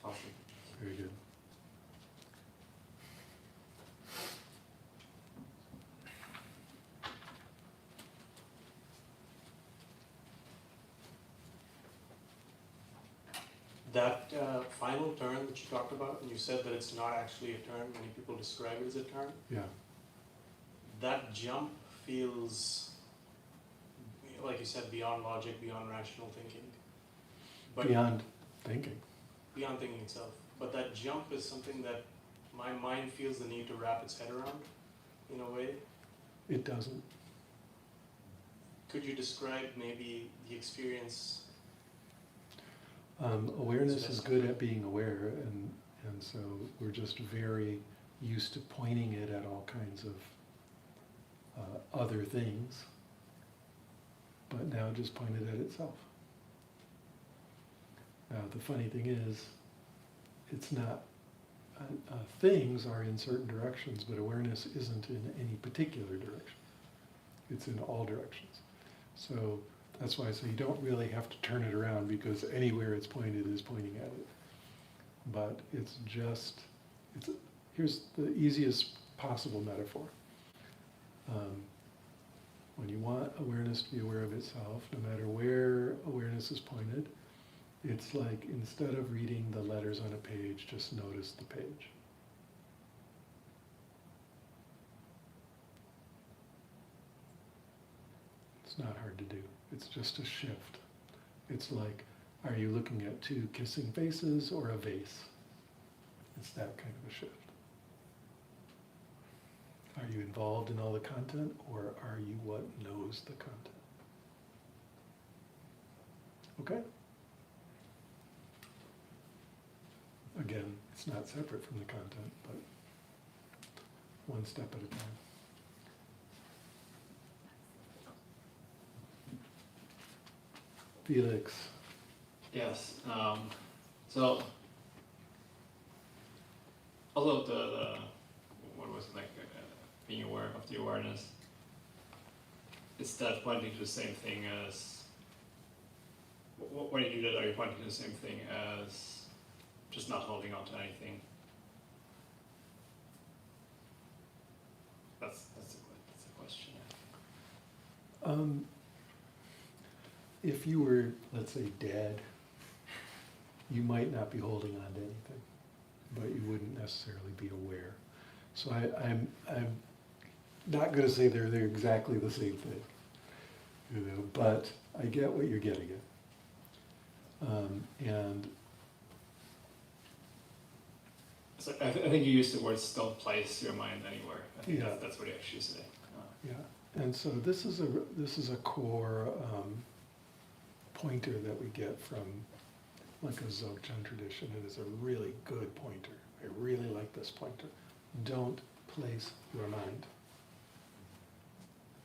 Awesome. Very good. That final turn that you talked about, and you said that it's not actually a turn, many people describe it as a turn. Yeah. That jump feels, like you said, beyond logic, beyond rational thinking. But Beyond thinking. beyond thinking itself. But that jump is something that my mind feels the need to wrap its head around, in a way. It doesn't. Could you describe maybe the experience? Awareness is good at being aware, and so we're just very used to pointing it at all kinds of other things, but now just point it at itself. Now the funny thing is, it's not, things are in certain directions, but awareness isn't in any particular direction. It's in all directions. So that's why I say you don't really have to turn it around, because anywhere it's pointed is pointing at it. But it's just, here's the easiest possible metaphor. When you want awareness to be aware of itself, no matter where awareness is pointed, it's like instead of reading the letters on a page, just notice the page. It's not hard to do. It's just a shift. It's like, are you looking at two kissing faces or a vase? It's that kind of a shift. Are you involved in all the content, or are you what knows the content? Okay? Again, it's not separate from the content, but one step at a time. Felix. Yes. So, although the what was it like being aware of the awareness, is that pointing to the same thing as when you do that? Are you pointing to the same thing as just not holding on to anything? That's the question. If you were, let's say, dead, you might not be holding on to anything, but you wouldn't necessarily be aware. So I'm not going to say they're exactly the same thing, but I get what you're getting at. And So I think you used the word "still place your mind anywhere." I think Yeah. that's what you actually say. yeah, and so this is a core pointer that we get from like a Dzogchen tradition. It is a really good pointer. I really like this pointer. Don't place your mind.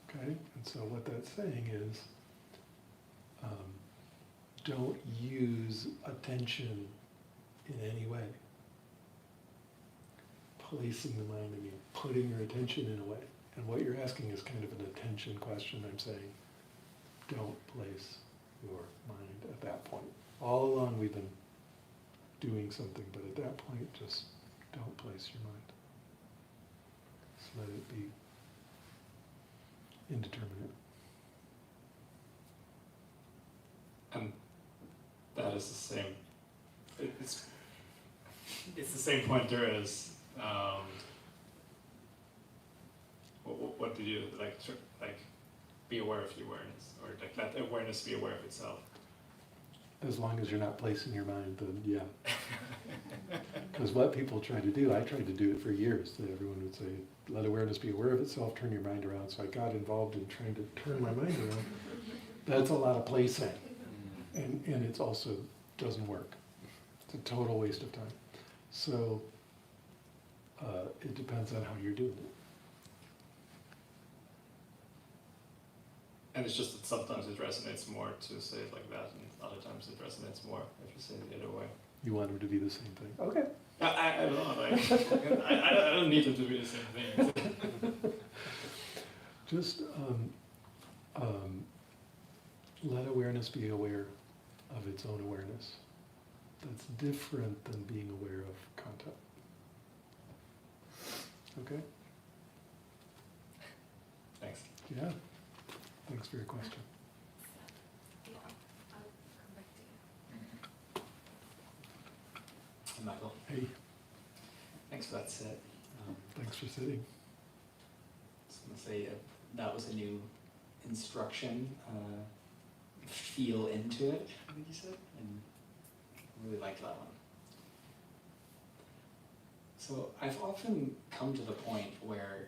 Okay? And so what that's saying is, don't use attention in any way. Placing the mind, I mean putting your attention in a way. And what you're asking is kind of an attention question. I'm saying, don't place your mind at that point. All along we've been doing something, but at that point, just don't place your mind. Just let it be indeterminate. And that is the same. It's the same pointer as what did you like? Be aware of your awareness, or like let awareness be aware of itself. As long as you're not placing your mind, then yeah. Because what people try to do, I tried to do it for years, that everyone would say, let awareness be aware of itself, turn your mind around. So I got involved in trying to turn my mind around. That's a lot of placing. And it also doesn't work. It's a total waste of time. So it depends on how you're doing it. And it's just that sometimes it resonates more to say it like that, and other times it resonates more if you say it the other way. You want them to be the same thing. Okay. I don't know. Like, I don't need them to be the same thing. Just let awareness be aware of its own awareness. That's different than being aware of content. Okay? Thanks. Yeah. Thanks for your question. Yeah, I'll come back to you. Hey, Michael. Hey, Thanks for that set. thanks for sitting. Just want to say that was a new instruction, feel into it, I think you said, and I really liked that one. So I've often come to the point where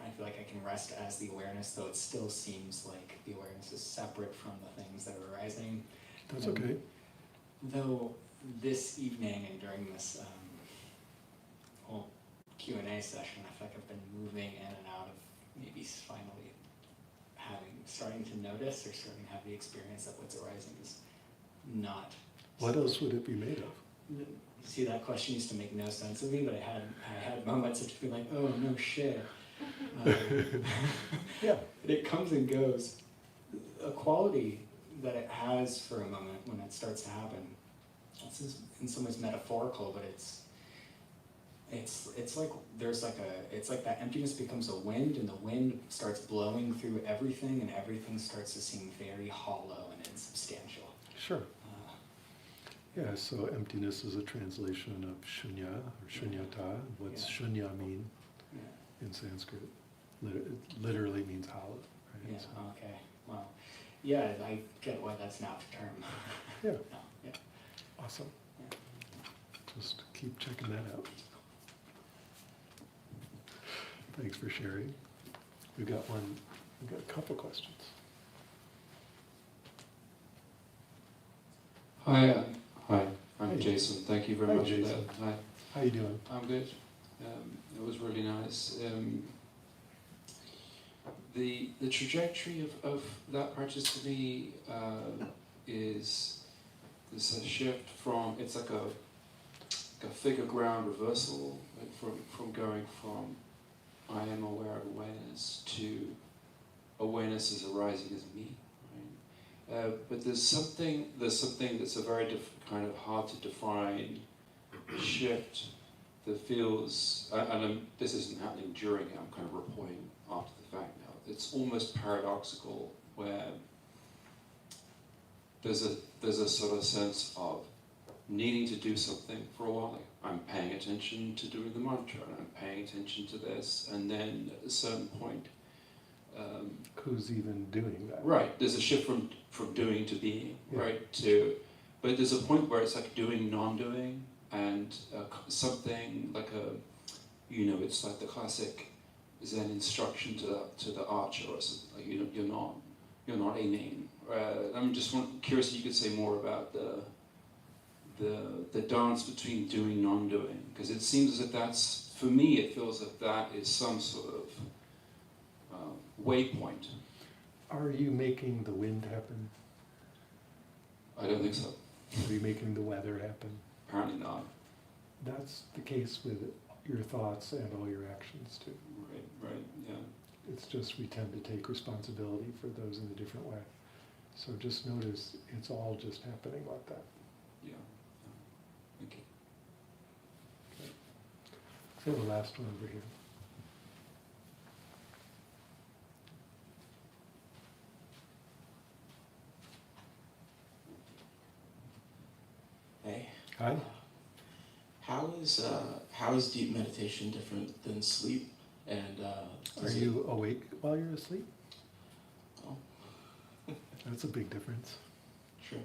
I feel like I can rest as the awareness, though it still seems like the awareness is separate from the things that are arising. That's okay. Though this evening and during this whole Q&A session, I feel like I've been moving in and out of maybe finally starting to notice or starting to have the experience that what's arising is not. What else would it be made of? See, that question used to make no sense to me, but I had moments of just being like, oh no shit. Yeah. It comes and goes. A quality that it has for a moment when it starts to happen, it's in some ways metaphorical, but it's like it's like that emptiness becomes a wind, and the wind starts blowing through everything, and everything starts to seem very hollow and insubstantial. Sure. Yeah, so emptiness is a translation of shunya or shunyata. What's shunya mean in Sanskrit? It literally means hollow. Right? Yeah, So, okay. Well, yeah, I get why that's now the term. yeah, No, yeah. awesome. Yeah. Just keep checking that out. Thanks for sharing. We've got a couple questions. Hi, I'm Hi. Jason. Thank you very Hi, much for Jason. that. Hi, How you doing? I'm good. It was really nice. The trajectory of that practice to me is this a shift from, it's like a figure ground reversal, like from going from I am aware of awareness to awareness is arising as me. But there's something that's a very kind of hard to define shift that feels, this isn't happening during it, I'm kind of reporting after the fact now. It's almost paradoxical where there's a sort of sense of needing to do something for a while, like I'm paying attention to doing the mantra, and I'm paying attention to this, and then at a certain point, Who's even doing that? right, there's a shift from doing to being, Yeah. right, but there's a point where it's like doing, non-doing, and something like it's like the classic Zen instruction to the archer or something, like you're not aiming. I'm just curious if you could say more about the dance between doing and non-doing, because it seems as if that's, for me, it feels that that is some sort of waypoint. Are you making the wind happen? I don't think so. Are you making the weather happen? Apparently not. That's the case with your thoughts and all your actions too. Right, yeah. It's just we tend to take responsibility for those in a different way. So just notice it's all just happening like that. Yeah. Thank you. So the last one over here. Hey, Hi. how is deep meditation different than sleep? And Are you awake while you're asleep? Oh, That's a big difference. true.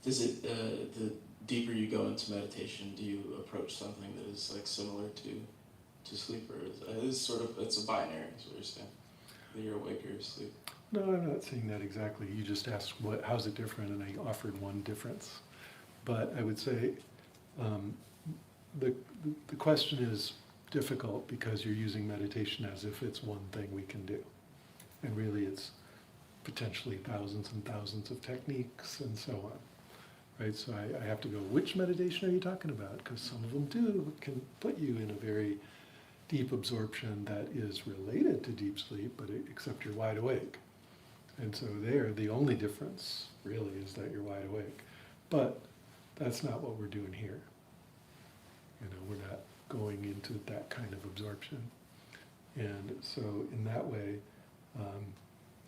Does it the deeper you go into meditation, do you approach something that is like similar to sleep, or is sort of it's a binary? Is what you're saying? That you're awake or you're asleep. No, I'm not saying that exactly. You just asked how's it different, and I offered one difference. But I would say the question is difficult because you're using meditation as if it's one thing we can do. And really it's potentially thousands and thousands of techniques and so on. Right, so I have to go, which meditation are you talking about? Because some of them can put you in a very deep absorption that is related to deep sleep, but except you're wide awake. And so there, the only difference really is that you're wide awake. But that's not what we're doing here. You know, we're not going into that kind of absorption. And so in that way,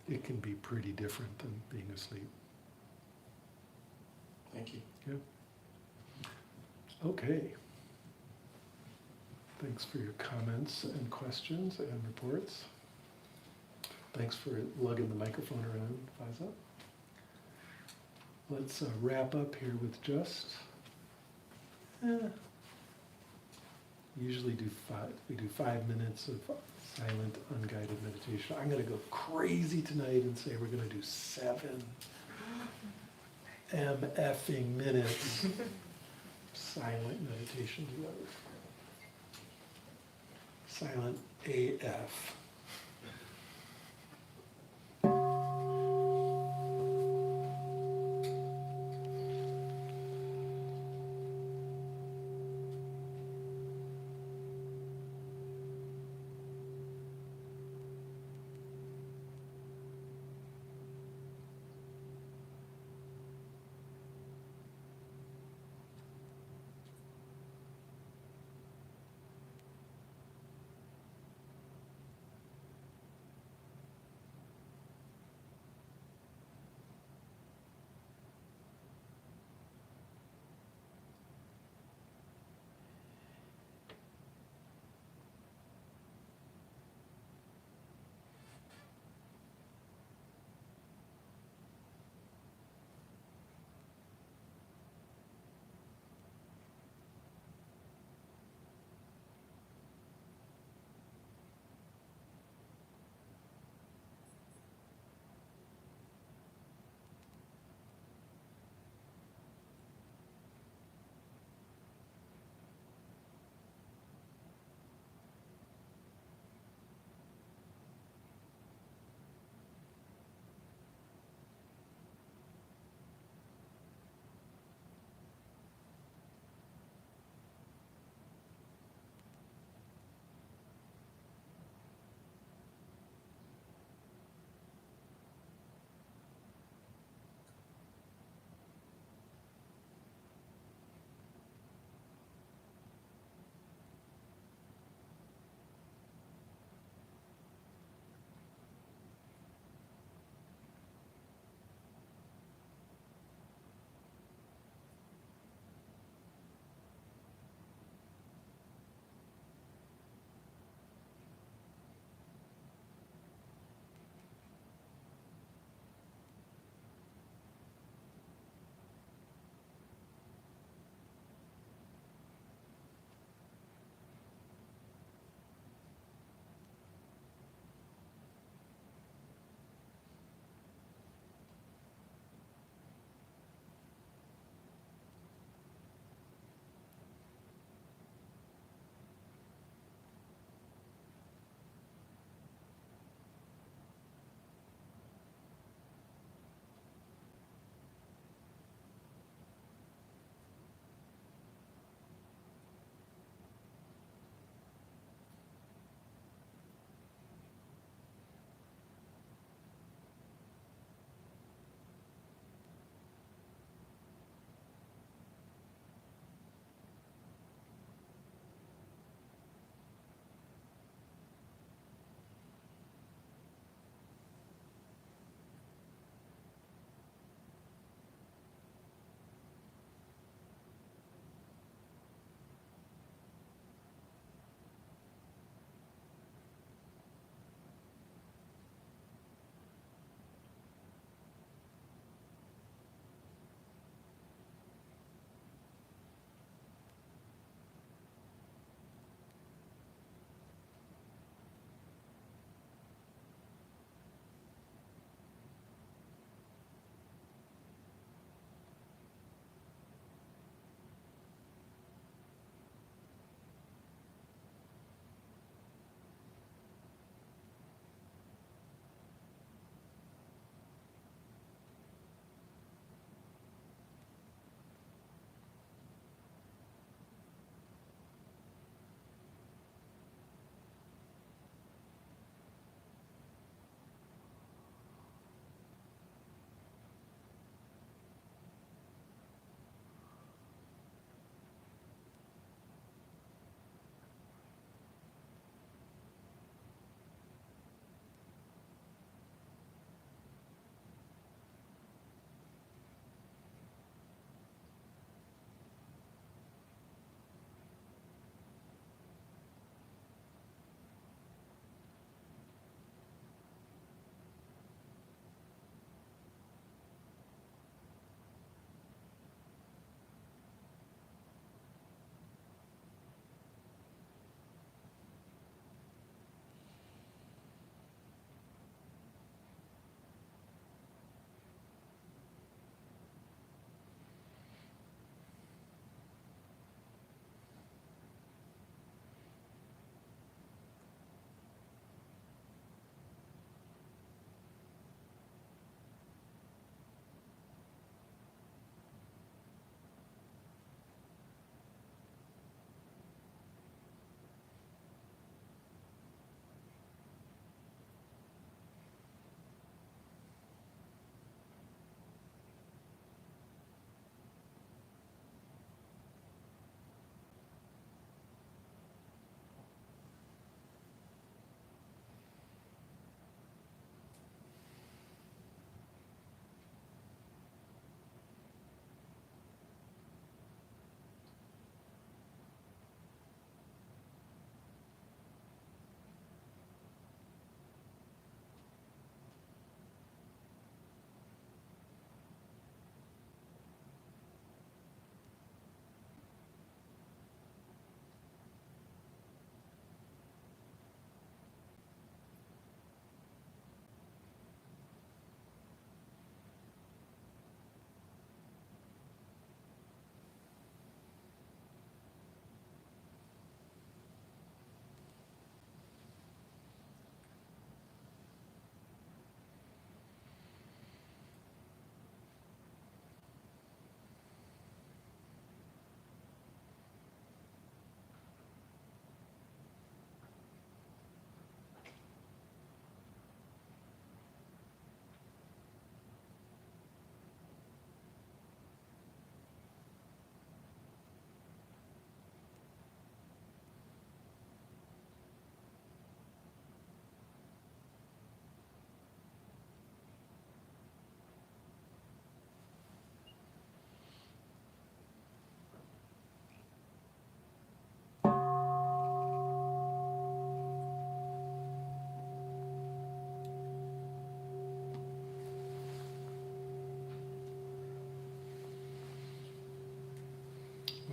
it can be pretty different than being asleep. Thank you. Yeah. Okay. Thanks for your comments and questions and reports. Thanks for lugging the microphone around, Faiza. Let's wrap up here with just, usually we do 5 minutes of silent, unguided meditation. I'm going to go crazy tonight and say we're going to do 7 MFing minutes silent meditation together. Silent AF.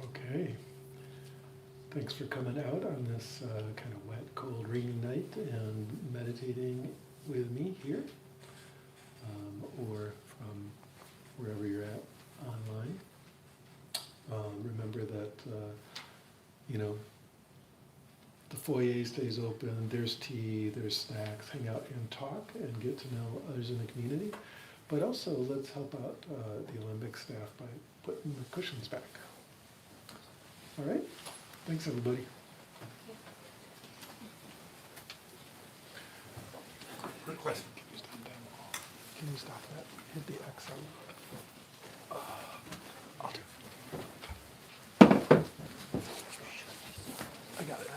Okay. Thanks for coming out on this kind of wet, cold, rainy night and meditating with me here, or from wherever you're at online. Remember that, the foyer stays open, there's tea, there's snacks, hang out and talk and get to know others in the community. But also, let's help out the Olympic staff by putting the cushions back. All right? Thanks, everybody. Quick question. Can you stop that? Hit the X on. I'll do it. I got it.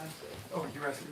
Oh, you're asking.